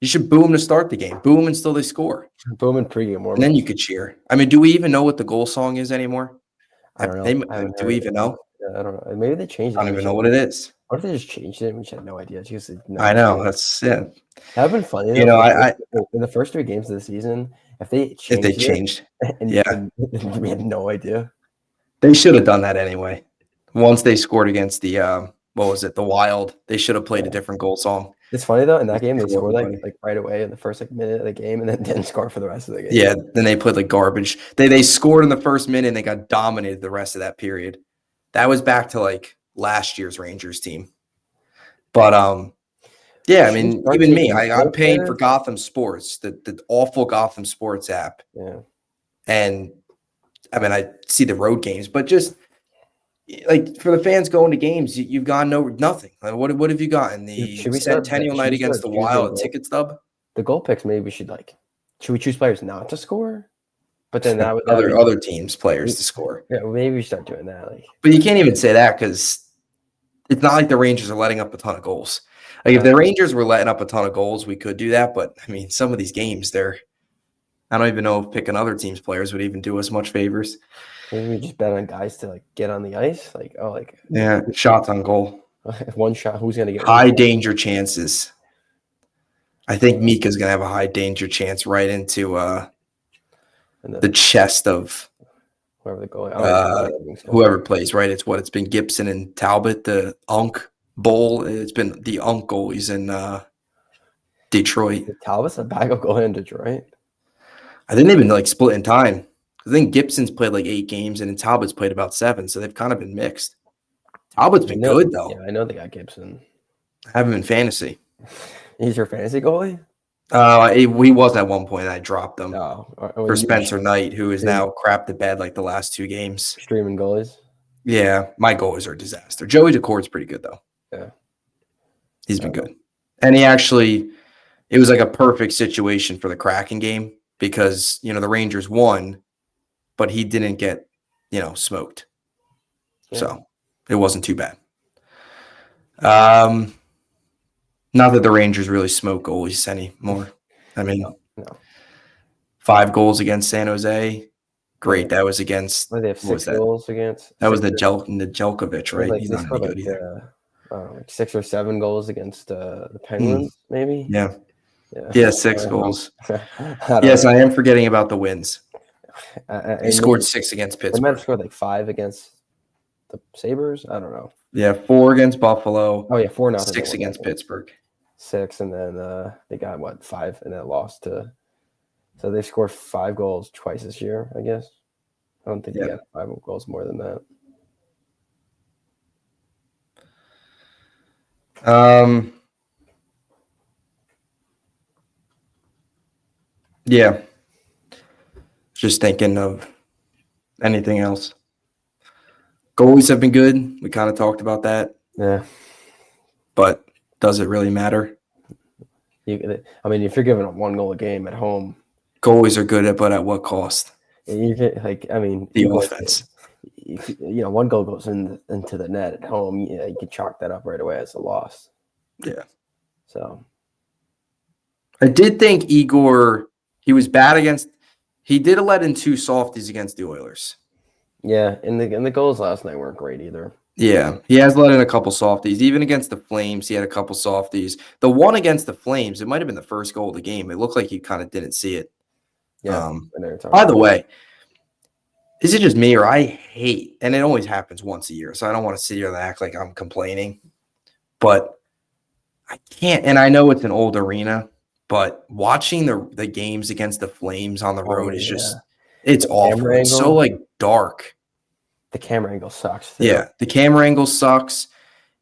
[SPEAKER 1] You should boo them to start the game. Boo them until they score.
[SPEAKER 2] Boo them in pregame warm-ups.
[SPEAKER 1] And then you could cheer. I mean, do we even know what the goal song is anymore?
[SPEAKER 2] I don't know. I haven't
[SPEAKER 1] Do we
[SPEAKER 2] heard.
[SPEAKER 1] even know?
[SPEAKER 2] I don't know. Maybe they changed
[SPEAKER 1] I
[SPEAKER 2] it.
[SPEAKER 1] don't
[SPEAKER 2] And we
[SPEAKER 1] even
[SPEAKER 2] should,
[SPEAKER 1] know what it is.
[SPEAKER 2] what if they just changed it and we just had no idea? Just
[SPEAKER 1] I
[SPEAKER 2] never
[SPEAKER 1] know.
[SPEAKER 2] changed.
[SPEAKER 1] That's yeah.
[SPEAKER 2] That would have been funny
[SPEAKER 1] You
[SPEAKER 2] though
[SPEAKER 1] know,
[SPEAKER 2] for
[SPEAKER 1] I
[SPEAKER 2] in the first 3 games of the season if they
[SPEAKER 1] if they
[SPEAKER 2] changed it
[SPEAKER 1] changed,
[SPEAKER 2] and,
[SPEAKER 1] yeah,
[SPEAKER 2] and we had no idea.
[SPEAKER 1] they should have done that anyway. Once they scored against the what was it, the Wild, they should have played a
[SPEAKER 2] Yeah.
[SPEAKER 1] different goal song.
[SPEAKER 2] It's funny though. In that
[SPEAKER 1] Just
[SPEAKER 2] game, they
[SPEAKER 1] throw
[SPEAKER 2] scored like
[SPEAKER 1] everybody.
[SPEAKER 2] right away in the first minute of the game, and then didn't score for the rest of the game.
[SPEAKER 1] Yeah, then they played like garbage. They scored in the first minute and they got dominated the rest of that period. That was back to like last year's Rangers team. But yeah, I
[SPEAKER 2] Should we
[SPEAKER 1] mean,
[SPEAKER 2] start
[SPEAKER 1] even me,
[SPEAKER 2] taking
[SPEAKER 1] I'm
[SPEAKER 2] role
[SPEAKER 1] paying for
[SPEAKER 2] players?
[SPEAKER 1] Gotham Sports, the awful Gotham Sports app.
[SPEAKER 2] Yeah.
[SPEAKER 1] And I mean, I see the road games, but just like for the fans going to games, you've gone nothing. Like, what have you gotten? The
[SPEAKER 2] Should we start?
[SPEAKER 1] Centennial
[SPEAKER 2] Should
[SPEAKER 1] night
[SPEAKER 2] we
[SPEAKER 1] against
[SPEAKER 2] start
[SPEAKER 1] the
[SPEAKER 2] choosing
[SPEAKER 1] Wild ticket stub.
[SPEAKER 2] the goal picks? Maybe we should like. Should we choose players not to score? But then that would
[SPEAKER 1] Other teams players to score.
[SPEAKER 2] yeah. Maybe we should start doing that. Like,
[SPEAKER 1] But you can't even say that because it's not like the Rangers are letting up a ton of goals. Like if the Rangers were letting up a ton of goals, we could do that. But I mean, some of these games, I don't even know if picking other teams' players would even do us much favors.
[SPEAKER 2] maybe we just bet on guys to like get on the ice. Like
[SPEAKER 1] Yeah, shots on goal,
[SPEAKER 2] one shot. Who's gonna get
[SPEAKER 1] high danger chances. I think Mika's gonna have a high danger chance right into the chest of
[SPEAKER 2] whoever the goalie.
[SPEAKER 1] whoever plays. Right, it's been Gibson and Talbot, the Unk Bowl. It's been the Unk goalies in Detroit.
[SPEAKER 2] Talbot's a backup goalie in Detroit.
[SPEAKER 1] I think they've been like split in time. I think Gibson's played like 8 games and then Talbot's played about 7, so they've kind of been mixed. Talbot's been good though.
[SPEAKER 2] Yeah, I know they got Gibson.
[SPEAKER 1] I have him in fantasy.
[SPEAKER 2] He's your fantasy goalie?
[SPEAKER 1] He was at one point. I dropped him for
[SPEAKER 2] you
[SPEAKER 1] Spencer Knight, who is now crapped the bed like the last 2 games.
[SPEAKER 2] streaming goalies.
[SPEAKER 1] Yeah, my goalies are a disaster. Joey Decor's pretty good though.
[SPEAKER 2] Yeah,
[SPEAKER 1] he's been good, and it was like a perfect situation for the Kraken game because the Rangers won, but he didn't get smoked, so it wasn't too bad. Not that the Rangers really smoke goalies anymore. I mean,
[SPEAKER 2] no.
[SPEAKER 1] 5 goals against San Jose. Great. That was against.
[SPEAKER 2] They have 6 goals against.
[SPEAKER 1] That was Nedeljkovic, right?
[SPEAKER 2] Like,
[SPEAKER 1] He's
[SPEAKER 2] they
[SPEAKER 1] not
[SPEAKER 2] scored
[SPEAKER 1] any good either.
[SPEAKER 2] like 6 or 7 goals against the Penguins, maybe.
[SPEAKER 1] Yeah, 6 goals. Yes, I am forgetting about the wins. He scored 6 against Pittsburgh.
[SPEAKER 2] They might have scored like 5 against the Sabres. I don't know.
[SPEAKER 1] Yeah, 4 against Buffalo.
[SPEAKER 2] Oh yeah, 4-0.
[SPEAKER 1] 6 against Pittsburgh.
[SPEAKER 2] 6, and then they got 5, and then lost to. So they scored 5 goals twice this year, I guess. I don't think they got 5 goals more than that.
[SPEAKER 1] Yeah. Just thinking of anything else. Goalies have been good. We kind of talked about that.
[SPEAKER 2] Yeah.
[SPEAKER 1] But does it really matter?
[SPEAKER 2] I mean, if you're giving up 1 goal a game at home,
[SPEAKER 1] goalies are good, but at what cost?
[SPEAKER 2] You get
[SPEAKER 1] the offense.
[SPEAKER 2] 1 goal goes into the net at home. You can chalk that up right away as a loss.
[SPEAKER 1] Yeah.
[SPEAKER 2] So
[SPEAKER 1] I did think Igor. He was bad against. He did let in 2 softies against the Oilers.
[SPEAKER 2] Yeah, and the goals last night weren't great either.
[SPEAKER 1] Yeah, he has let in a couple softies. Even against the Flames, he had a couple softies. The one against the Flames, it might have been the first goal of the game. It looked like he kind of didn't see it.
[SPEAKER 2] Yeah.
[SPEAKER 1] By the way, is it just me or I hate, and it always happens once a year, so I don't want to sit here and act like I'm complaining, but I can't, and I know it's an old arena, but watching the games against the Flames on the road is just, it's awful. It's so like dark.
[SPEAKER 2] The camera angle sucks. Too.
[SPEAKER 1] Yeah, the camera angle sucks,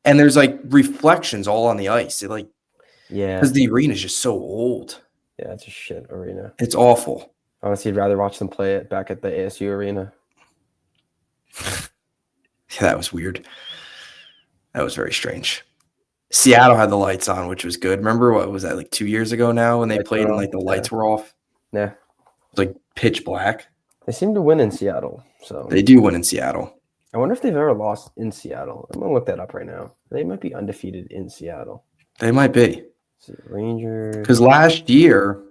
[SPEAKER 1] and there's like reflections all on the ice. Because the arena is just so old.
[SPEAKER 2] Yeah, it's a shit arena.
[SPEAKER 1] It's awful.
[SPEAKER 2] Honestly, I'd rather watch them play it back at the ASU arena.
[SPEAKER 1] Yeah, that was weird. That was very strange. Seattle had the lights on, which was good. Remember what was that, like 2 years ago now when they played and like the lights were off?
[SPEAKER 2] Yeah.
[SPEAKER 1] It was like pitch black.
[SPEAKER 2] They seem to win in Seattle. So
[SPEAKER 1] they do win in Seattle.
[SPEAKER 2] I wonder if they've ever lost in Seattle. I'm gonna look that up right now. They might be undefeated in Seattle.
[SPEAKER 1] They might be.
[SPEAKER 2] Rangers.
[SPEAKER 1] Because last year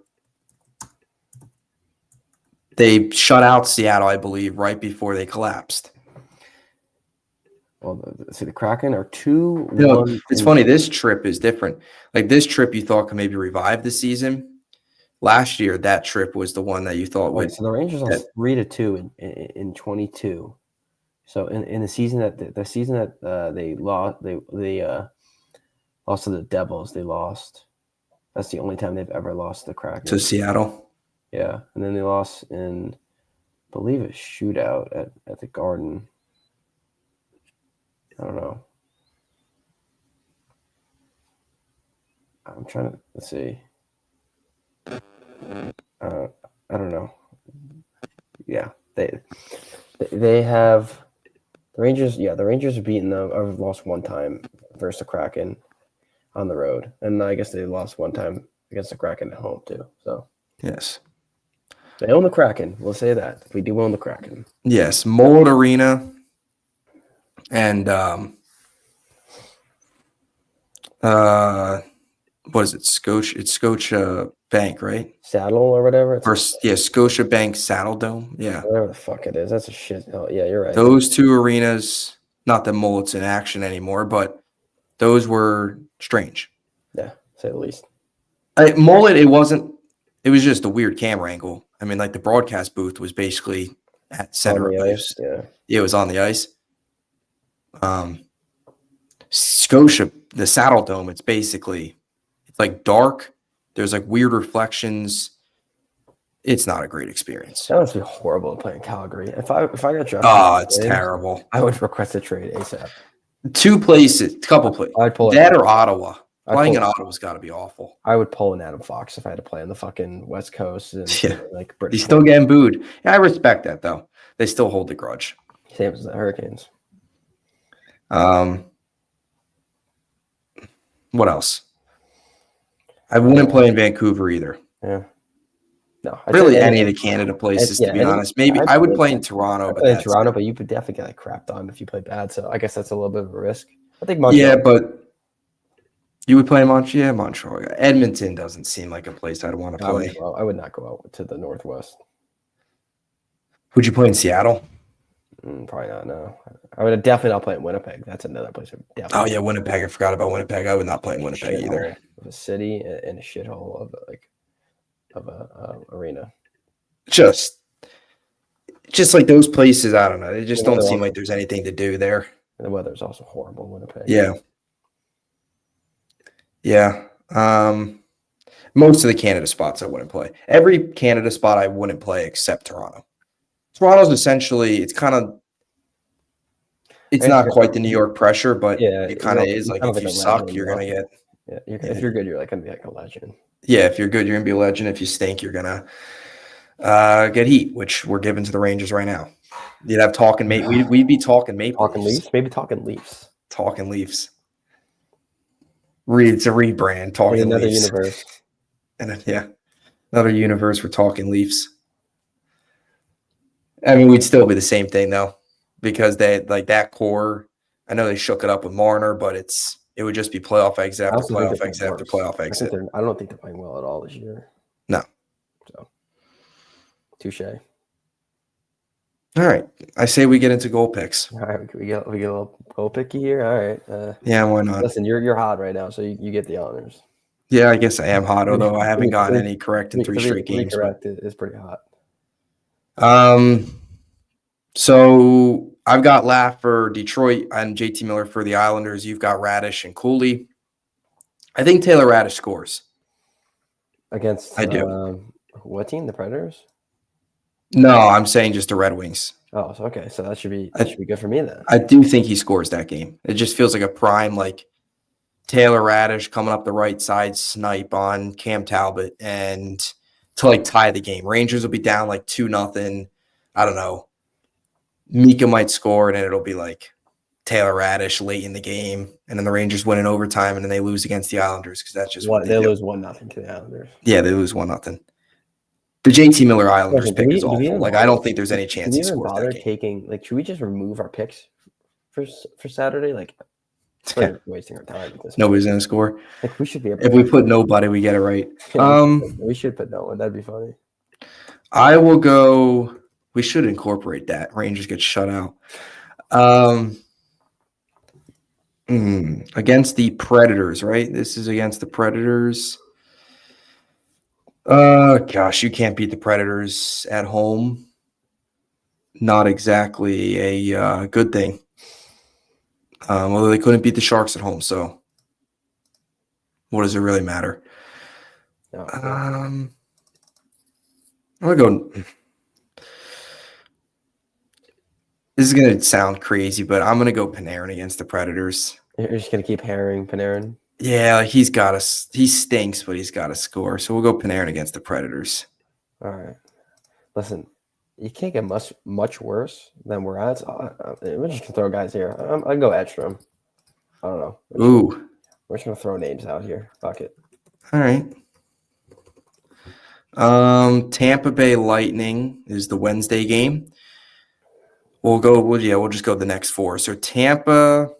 [SPEAKER 1] they shut out Seattle, I believe, right before they collapsed.
[SPEAKER 2] Well, the Kraken are 2-1.
[SPEAKER 1] No, it's funny. This trip is different. Like this trip, you thought could maybe revive the season. Last year, that trip was the one that you thought would.
[SPEAKER 2] So the Rangers lost 3-2 in 22. So in the season that they lost, they lost to the Devils. They lost. That's the only time they've ever lost the Kraken.
[SPEAKER 1] To Seattle.
[SPEAKER 2] Yeah, and then they lost in, I believe, a shootout at the Garden. I don't know. I'm trying to let's see. I don't know. Yeah, they have the Rangers. Yeah, the Rangers have beaten them. I've lost one time versus the Kraken on the road, and I guess they lost one time against the Kraken at home too. So
[SPEAKER 1] yes,
[SPEAKER 2] they own the Kraken. We'll say that we do own the Kraken.
[SPEAKER 1] Yes, Mold Arena, and what is it? It's Scotia Bank, right?
[SPEAKER 2] Saddle or whatever.
[SPEAKER 1] Scotia Bank Saddle Dome. Yeah,
[SPEAKER 2] whatever the fuck it is. That's a shit. Oh yeah, you're right.
[SPEAKER 1] Those two arenas. Not that Mullet's in action anymore, but those were strange.
[SPEAKER 2] Yeah, say the least.
[SPEAKER 1] Mullet, it wasn't. It was just a weird camera angle. I mean, like the broadcast booth was basically at center of ice.
[SPEAKER 2] Yeah,
[SPEAKER 1] it was on the ice. Scotia, the Saddle Dome, it's like dark. There's like weird reflections. It's not a great experience.
[SPEAKER 2] That must be horrible to play in Calgary. If I got drafted,
[SPEAKER 1] it's terrible.
[SPEAKER 2] I would request a trade ASAP.
[SPEAKER 1] Couple places.
[SPEAKER 2] I'd pull
[SPEAKER 1] that or Ottawa. Playing in Ottawa's got to be awful.
[SPEAKER 2] I would pull an Adam Fox if I had to play on the fucking West Coast and like British.
[SPEAKER 1] He's still getting booed. Yeah, I respect that though. They still hold the grudge.
[SPEAKER 2] Same as the Hurricanes.
[SPEAKER 1] What else? I wouldn't play in Vancouver either.
[SPEAKER 2] Yeah. No,
[SPEAKER 1] really any of the Canada places, to be honest. Maybe I would play in Toronto.
[SPEAKER 2] But you would definitely get like crapped on if you play bad. So I guess that's a little bit of a risk. I think Montreal.
[SPEAKER 1] Yeah, but you would play in Montreal. Yeah, Montreal. Edmonton doesn't seem like a place I'd want to play.
[SPEAKER 2] I would not go out to the Northwest.
[SPEAKER 1] Would you play in Seattle?
[SPEAKER 2] Probably not. No, I would definitely not play in Winnipeg. That's another place.
[SPEAKER 1] Oh yeah, Winnipeg. I forgot about Winnipeg. I would not play in Winnipeg either.
[SPEAKER 2] Of a city and a shithole of a arena.
[SPEAKER 1] Just like those places, I don't know. They just don't seem like there's anything to do there.
[SPEAKER 2] And the weather's also horrible in Winnipeg.
[SPEAKER 1] Yeah. Yeah. Most of the Canada spots I wouldn't play. Every Canada spot I wouldn't play except Toronto. Toronto's essentially, it's not quite the New York pressure, but it kind of is. Like if you suck, you're gonna get.
[SPEAKER 2] Yeah, if you're good, you're like gonna be like a legend.
[SPEAKER 1] Yeah, if you're good, you're gonna be a legend. If you stink, you're gonna get heat, which we're giving to the Rangers right now. You'd have talking we'd be talking Maple Leafs.
[SPEAKER 2] Maybe talking Leafs.
[SPEAKER 1] Talking Leafs. It's a rebrand. Talking
[SPEAKER 2] another
[SPEAKER 1] Leafs.
[SPEAKER 2] Universe.
[SPEAKER 1] And another universe. We're talking Leafs. I mean, we'd still be the same thing though, because they like that core. I know they shook it up with Marner, but it would just be playoff exit after playoff exit after playoff exit.
[SPEAKER 2] I don't think they're playing well at all this year.
[SPEAKER 1] No.
[SPEAKER 2] So, touche.
[SPEAKER 1] All right, I say we get into goal picks.
[SPEAKER 2] All right, we get a little goal picky here. All right.
[SPEAKER 1] Yeah, why not?
[SPEAKER 2] Listen, you're hot right now, so you get the honors.
[SPEAKER 1] Yeah, I guess I am hot, although I haven't gotten any correct in 3 straight games.
[SPEAKER 2] Correct is pretty hot.
[SPEAKER 1] So I've got Laugh for Detroit and JT Miller for the Islanders. You've got Radish and Cooley. I think Taylor Radish scores.
[SPEAKER 2] Against
[SPEAKER 1] I do.
[SPEAKER 2] What team? The Predators?
[SPEAKER 1] No, I'm saying just the Red Wings.
[SPEAKER 2] Oh, so okay. So that should be good for me then.
[SPEAKER 1] I do think he scores that game. It just feels like a prime like Taylor Radish coming up the right side snipe on Cam Talbot and to like tie the game. Rangers will be down like 2-0. I don't know. Mika might score and then it'll be like Taylor Radish late in the game, and then the Rangers win in overtime, and then they lose against the Islanders because that's just what
[SPEAKER 2] they lose 1-0 to the Islanders.
[SPEAKER 1] Yeah, they lose 1-0. The JT Miller Islanders pick is awful. Like I don't think there's any chance he scores that game.
[SPEAKER 2] Taking like, should we just remove our picks for Saturday? Like, wasting our time.
[SPEAKER 1] Nobody's gonna score.
[SPEAKER 2] Like we should be able
[SPEAKER 1] if we put nobody, we get it right.
[SPEAKER 2] We should put no one. That'd be funny.
[SPEAKER 1] I will go. We should incorporate that. Rangers get shut out. Against the Predators, right? This is against the Predators. Gosh, you can't beat the Predators at home. Not exactly a good thing. Although they couldn't beat the Sharks at home, so what does it really matter?
[SPEAKER 2] No,
[SPEAKER 1] I'm gonna go. This is gonna sound crazy, but I'm gonna go Panarin against the Predators.
[SPEAKER 2] you're just gonna keep herring Panarin.
[SPEAKER 1] Yeah, like he's got to. He stinks, but he's got to score. So we'll go Panarin against the Predators.
[SPEAKER 2] All right. Listen, you can't get much worse than we're at. So we're just gonna throw guys here. I'll go Edstrom. I don't know.
[SPEAKER 1] Ooh.
[SPEAKER 2] We're just gonna throw names out here. Fuck it.
[SPEAKER 1] All right. Tampa Bay Lightning is the Wednesday game. We'll just go the next four. So Tampa.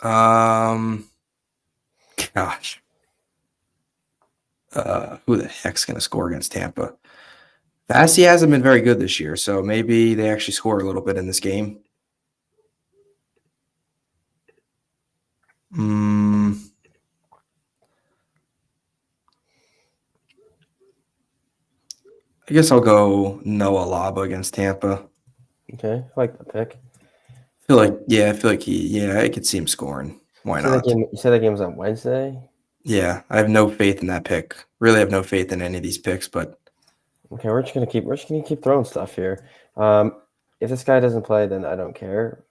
[SPEAKER 1] Gosh. Who the heck's gonna score against Tampa? Vasi hasn't been very good this year, so maybe they actually score a little bit in this game. I guess I'll go Noah Laba against Tampa.
[SPEAKER 2] Okay, I like the pick.
[SPEAKER 1] I feel like I could see him scoring. Why not?
[SPEAKER 2] You said that game was on Wednesday?
[SPEAKER 1] Yeah, I have no faith in that pick. Really have no faith in any of these picks, but
[SPEAKER 2] okay, we're just gonna keep throwing stuff here. If this guy doesn't play, then I don't care.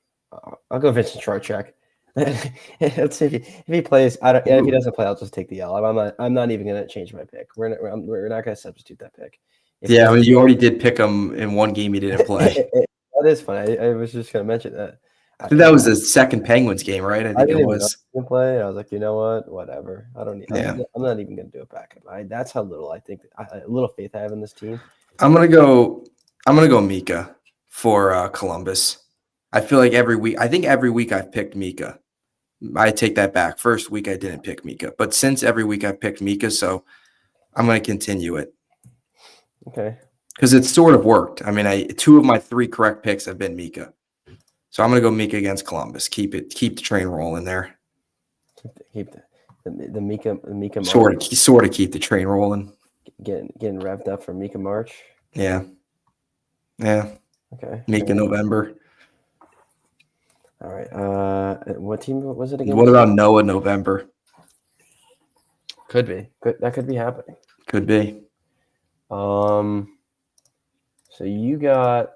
[SPEAKER 2] I'll go Vincent Trocheck. Let's see if he plays. If he doesn't play, I'll just take the L. I'm not even gonna change my pick. We're not gonna substitute that pick.
[SPEAKER 1] I mean, you already did pick him in one game he didn't play.
[SPEAKER 2] That is funny. I was just gonna mention that.
[SPEAKER 1] I think that was the second Penguins game, right? I think it was.
[SPEAKER 2] Even play. I was like, you know what? Whatever. I don't need.
[SPEAKER 1] Yeah.
[SPEAKER 2] I'm not even gonna do a backup. That's how little I think. A little faith I have in this team.
[SPEAKER 1] I'm gonna go Mika for Columbus. I feel like every week. I think every week I've picked Mika. I take that back. First week I didn't pick Mika, but since every week I've picked Mika, so I'm going to continue it.
[SPEAKER 2] Okay.
[SPEAKER 1] Because it's sort of worked. I mean, 2 of my 3 correct picks have been Mika, so I'm going to go Mika against Columbus. Keep the train rolling there.
[SPEAKER 2] Keep the Mika.
[SPEAKER 1] Sort of keep the train rolling.
[SPEAKER 2] Getting revved up for Mika March.
[SPEAKER 1] Yeah.
[SPEAKER 2] Okay.
[SPEAKER 1] Mika November.
[SPEAKER 2] All right. What team was it again?
[SPEAKER 1] What about Noah November?
[SPEAKER 2] Could be. That could be happening.
[SPEAKER 1] Could be.
[SPEAKER 2] So you got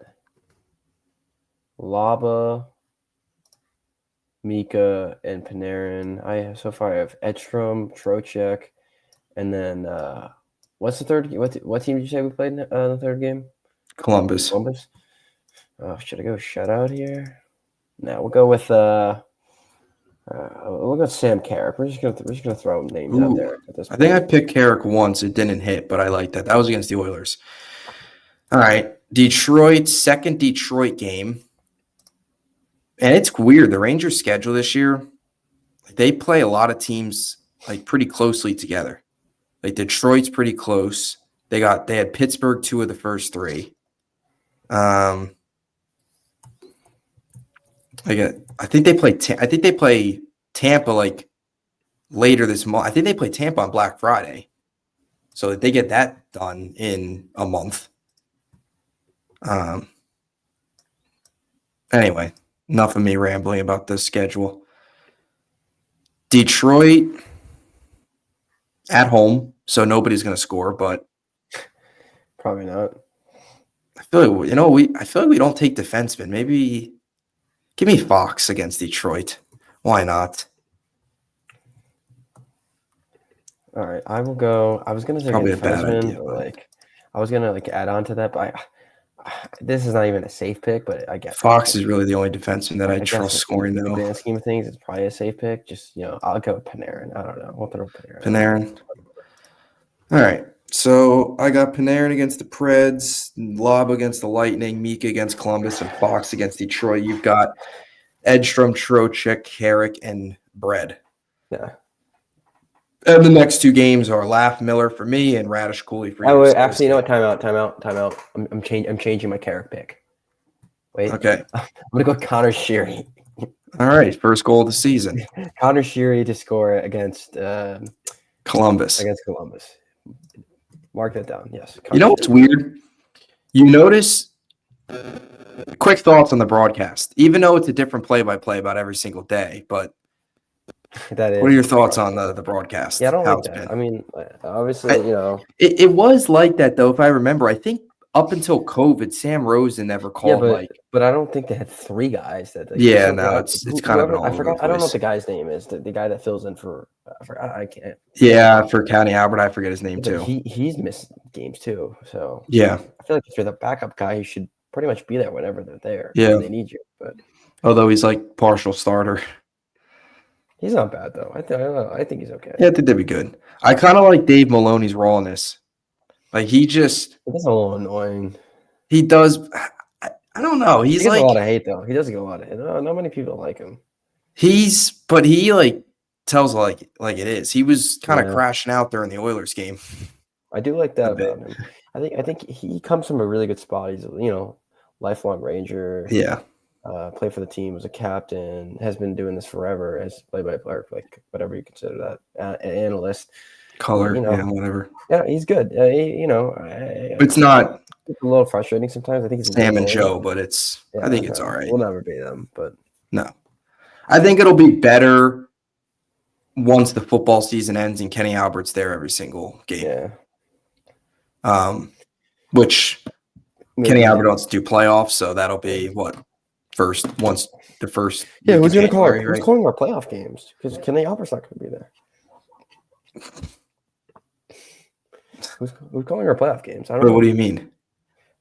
[SPEAKER 2] Laba, Mika, and Panarin. I have Edstrom, Trocheck, and then what's the third? What team did you say we played in the third game?
[SPEAKER 1] Columbus.
[SPEAKER 2] Oh, should I go shutout here? No, we'll go with Sam Carrick. We're just gonna throw names out there at this point.
[SPEAKER 1] I think I picked Carrick once. It didn't hit, but I like that. That was against the Oilers. All right, second Detroit game, and it's weird. The Rangers' schedule this year, they play a lot of teams like pretty closely together. Like Detroit's pretty close. They had Pittsburgh 2 of the first 3. I think they play Tampa like later this month. I think they play Tampa on Black Friday, so they get that done in a month. Anyway, enough of me rambling about the schedule. Detroit at home, so nobody's going to score, but
[SPEAKER 2] probably not.
[SPEAKER 1] I feel like we don't take defensemen. Maybe give me Fox against Detroit. Why not?
[SPEAKER 2] All right, I will go. I was going to say
[SPEAKER 1] probably a bad idea.
[SPEAKER 2] I was going to add on to that, but this is not even a safe pick. But I guess
[SPEAKER 1] Fox is really the only defenseman that I trust scoring now.
[SPEAKER 2] In the grand scheme of things, it's probably a safe pick. Just I'll go with Panarin. I don't know. We'll throw Panarin.
[SPEAKER 1] Panarin. All right. So I got Panarin against the Preds, Lob against the Lightning, Mika against Columbus, and Fox against Detroit. You've got Edstrom, Trocheck, Carrick, and Bread.
[SPEAKER 2] Yeah.
[SPEAKER 1] And the next 2 games are Laugh Miller for me and Radish Cooley for you.
[SPEAKER 2] Actually, you know what? Time out. I'm changing my Carrick pick. Wait.
[SPEAKER 1] Okay.
[SPEAKER 2] I'm gonna go Connor Sheary.
[SPEAKER 1] All right, first goal of the season.
[SPEAKER 2] Connor Sheary to score against
[SPEAKER 1] Columbus.
[SPEAKER 2] Columbus. Mark that down. Yes.
[SPEAKER 1] You know what's weird? You notice quick thoughts on the broadcast, even though it's a different play-by-play about every single day. But
[SPEAKER 2] That is.
[SPEAKER 1] what are your thoughts on the broadcast?
[SPEAKER 2] Yeah, I don't
[SPEAKER 1] How
[SPEAKER 2] like
[SPEAKER 1] it's
[SPEAKER 2] that.
[SPEAKER 1] been?
[SPEAKER 2] I mean, obviously,
[SPEAKER 1] It was like that though, if I remember. I think up until COVID, Sam Rosen never
[SPEAKER 2] yeah,
[SPEAKER 1] called like.
[SPEAKER 2] but I don't think they had three guys that like
[SPEAKER 1] Yeah,
[SPEAKER 2] some
[SPEAKER 1] no,
[SPEAKER 2] guy,
[SPEAKER 1] it's kind of an
[SPEAKER 2] whoever I
[SPEAKER 1] all over the
[SPEAKER 2] forgot. I don't know what
[SPEAKER 1] place.
[SPEAKER 2] the guy's name is. The guy that fills in for I forgot. I can't.
[SPEAKER 1] Yeah, for County Albert, I forget his name
[SPEAKER 2] But
[SPEAKER 1] too.
[SPEAKER 2] he's missed games too. So
[SPEAKER 1] Yeah,
[SPEAKER 2] I feel like if you're the backup guy, you should pretty much be there whenever they're there
[SPEAKER 1] yeah.
[SPEAKER 2] when they need you. But
[SPEAKER 1] Although he's like partial starter.
[SPEAKER 2] he's not bad though. I think he's okay.
[SPEAKER 1] Yeah, I think they'd be good. I kind of like Dave Maloney's rawness. Like he just
[SPEAKER 2] It's a little annoying.
[SPEAKER 1] he does. I don't know.
[SPEAKER 2] He
[SPEAKER 1] He's
[SPEAKER 2] gets a
[SPEAKER 1] like
[SPEAKER 2] lot of hate though. He does get a lot of hate. Not many people like him.
[SPEAKER 1] but he like tells like it is. He was kind of
[SPEAKER 2] Yeah.
[SPEAKER 1] crashing out during the Oilers game
[SPEAKER 2] I do like
[SPEAKER 1] a
[SPEAKER 2] that
[SPEAKER 1] bit.
[SPEAKER 2] about him. I think he comes from a really good spot. He's lifelong Ranger.
[SPEAKER 1] Yeah,
[SPEAKER 2] Played for the team, was a captain, has been doing this forever as play-by-play, like whatever you consider that, an analyst.
[SPEAKER 1] color, yeah, whatever.
[SPEAKER 2] Yeah, he's good.
[SPEAKER 1] It's not
[SPEAKER 2] It's a little frustrating sometimes. I think he's a little
[SPEAKER 1] Sam and
[SPEAKER 2] annoying.
[SPEAKER 1] Joe, but I think it's all right.
[SPEAKER 2] We'll never be them, but
[SPEAKER 1] No, I think it'll be better once the football season ends and Kenny Albert's there every single game.
[SPEAKER 2] yeah.
[SPEAKER 1] Which
[SPEAKER 2] Maybe.
[SPEAKER 1] Kenny Albert wants to do playoffs, so that'll be what once the first.
[SPEAKER 2] Yeah, who's
[SPEAKER 1] going to
[SPEAKER 2] call?
[SPEAKER 1] Right?
[SPEAKER 2] Who's calling our playoff games? Because Kenny Albert's not going to be there. Who's calling our playoff games? I don't know.
[SPEAKER 1] What do you mean?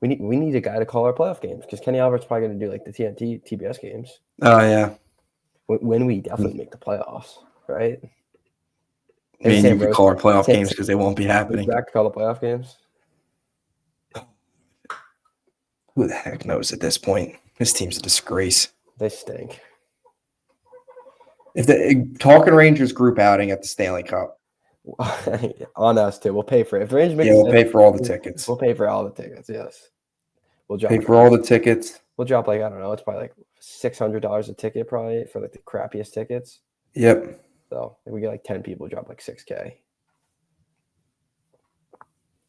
[SPEAKER 2] We need a guy to call our playoff games because Kenny Albert's probably going to do like the TNT TBS games.
[SPEAKER 1] Oh yeah.
[SPEAKER 2] When we definitely make the playoffs, right?
[SPEAKER 1] I mean, you could call our playoff games because they won't be happening.
[SPEAKER 2] Back to call the playoff games.
[SPEAKER 1] Who the heck knows at this point? This team's a disgrace.
[SPEAKER 2] They stink.
[SPEAKER 1] If the Talking Rangers group outing at the Stanley Cup,
[SPEAKER 2] on us too. We'll pay for it. If the Rangers make
[SPEAKER 1] we'll pay for all the tickets.
[SPEAKER 2] We'll pay for all the tickets. Yes, we'll
[SPEAKER 1] pay for all the tickets.
[SPEAKER 2] We'll drop like I don't know. It's probably like $600 a ticket, probably for like the crappiest tickets.
[SPEAKER 1] Yep.
[SPEAKER 2] So if we get like 10 people, drop like $6K. I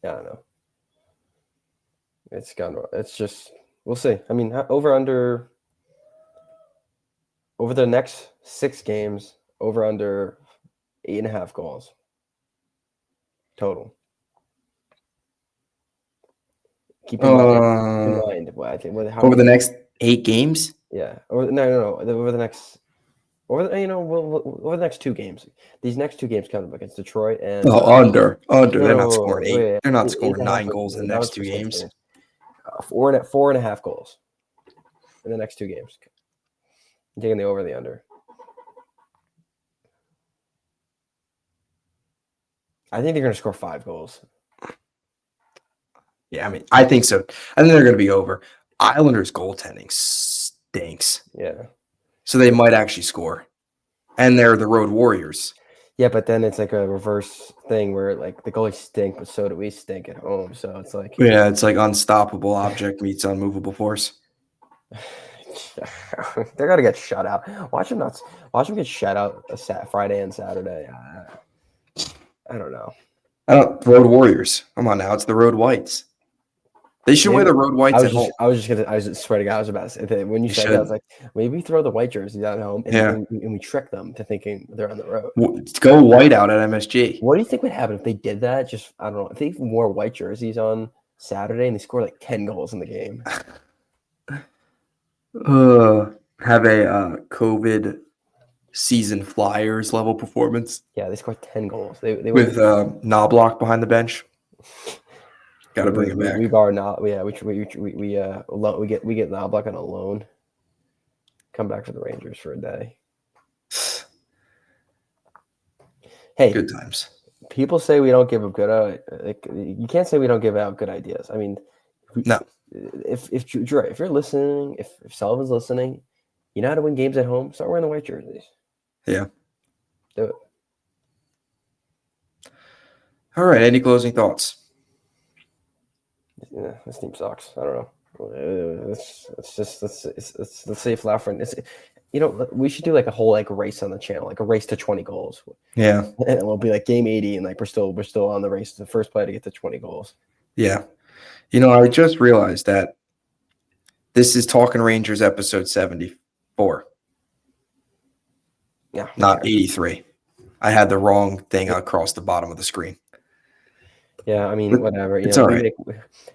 [SPEAKER 2] don't know. It's just we'll see. I mean, over the next 6 games, over under 8.5 goals total. Keep in mind I think
[SPEAKER 1] over the next 8 games.
[SPEAKER 2] Yeah. Over the next. Over the next 2 games. These next 2 games coming up against Detroit and
[SPEAKER 1] under. They're not scoring 8. They're not scoring 9 goals in the next 2 games.
[SPEAKER 2] 4.5 goals in the next 2 games. I'm taking the over the under. I think they're going to score 5 goals.
[SPEAKER 1] Yeah, I mean, I think so. I think they're going to be over. Islanders goaltending stinks.
[SPEAKER 2] Yeah.
[SPEAKER 1] So they might actually score. And they're the road warriors.
[SPEAKER 2] Yeah, but then it's like a reverse thing where like the goalies stink, but so do we stink at home. So it's like
[SPEAKER 1] it's like unstoppable object meets unmovable force.
[SPEAKER 2] They're gonna get shut out. Watch them get shut out Friday and Saturday. I don't know.
[SPEAKER 1] Road Warriors. Come on now, it's the Road Whites. They should wear the Road Whites at home.
[SPEAKER 2] I swear to God, I was about to say when you said that, I was like, maybe throw the white jerseys at home and we trick them to thinking they're on the road.
[SPEAKER 1] Go white out at MSG.
[SPEAKER 2] What do you think would happen if they did that? Just I don't know. If they wore white jerseys on Saturday and they scored like 10 goals in the game.
[SPEAKER 1] Have a COVID season Flyers level performance.
[SPEAKER 2] Yeah, they scored 10 goals. They
[SPEAKER 1] with Knobloch behind the bench. Got to bring him back.
[SPEAKER 2] We borrow Knob. Yeah, we get Knobloch on a loan. Come back for the Rangers for a day. Hey,
[SPEAKER 1] good times.
[SPEAKER 2] People say we don't give up good. You can't say we don't give out good ideas. I mean,
[SPEAKER 1] no.
[SPEAKER 2] If you're listening, if Sullivan's listening, you know how to win games at home. Start wearing the white jerseys.
[SPEAKER 1] Yeah.
[SPEAKER 2] Do it.
[SPEAKER 1] All right. Any closing thoughts?
[SPEAKER 2] Yeah, this team sucks. I don't know. Let's see if Lafreniere. we should do like a whole like race on the channel, like a race to 20 goals.
[SPEAKER 1] Yeah.
[SPEAKER 2] And we'll be like game 80 and like we're still on the race, the first player to get to 20 goals.
[SPEAKER 1] Yeah. I just realized that this is Talking Rangers episode 74.
[SPEAKER 2] Yeah.
[SPEAKER 1] Not 83. I had the wrong thing across the bottom of the screen.
[SPEAKER 2] Yeah, I mean, whatever.
[SPEAKER 1] It's all right.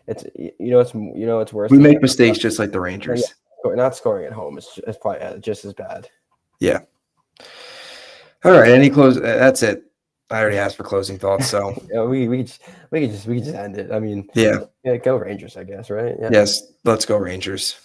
[SPEAKER 2] It's worse.
[SPEAKER 1] We make mistakes just like the Rangers.
[SPEAKER 2] Yeah, not scoring at home is probably just as bad.
[SPEAKER 1] Yeah. All right. Any close? That's it. I already asked for closing thoughts, so
[SPEAKER 2] yeah, we could just end it. I mean,
[SPEAKER 1] yeah,
[SPEAKER 2] go Rangers, I guess, right? Yeah.
[SPEAKER 1] Yes, let's go Rangers.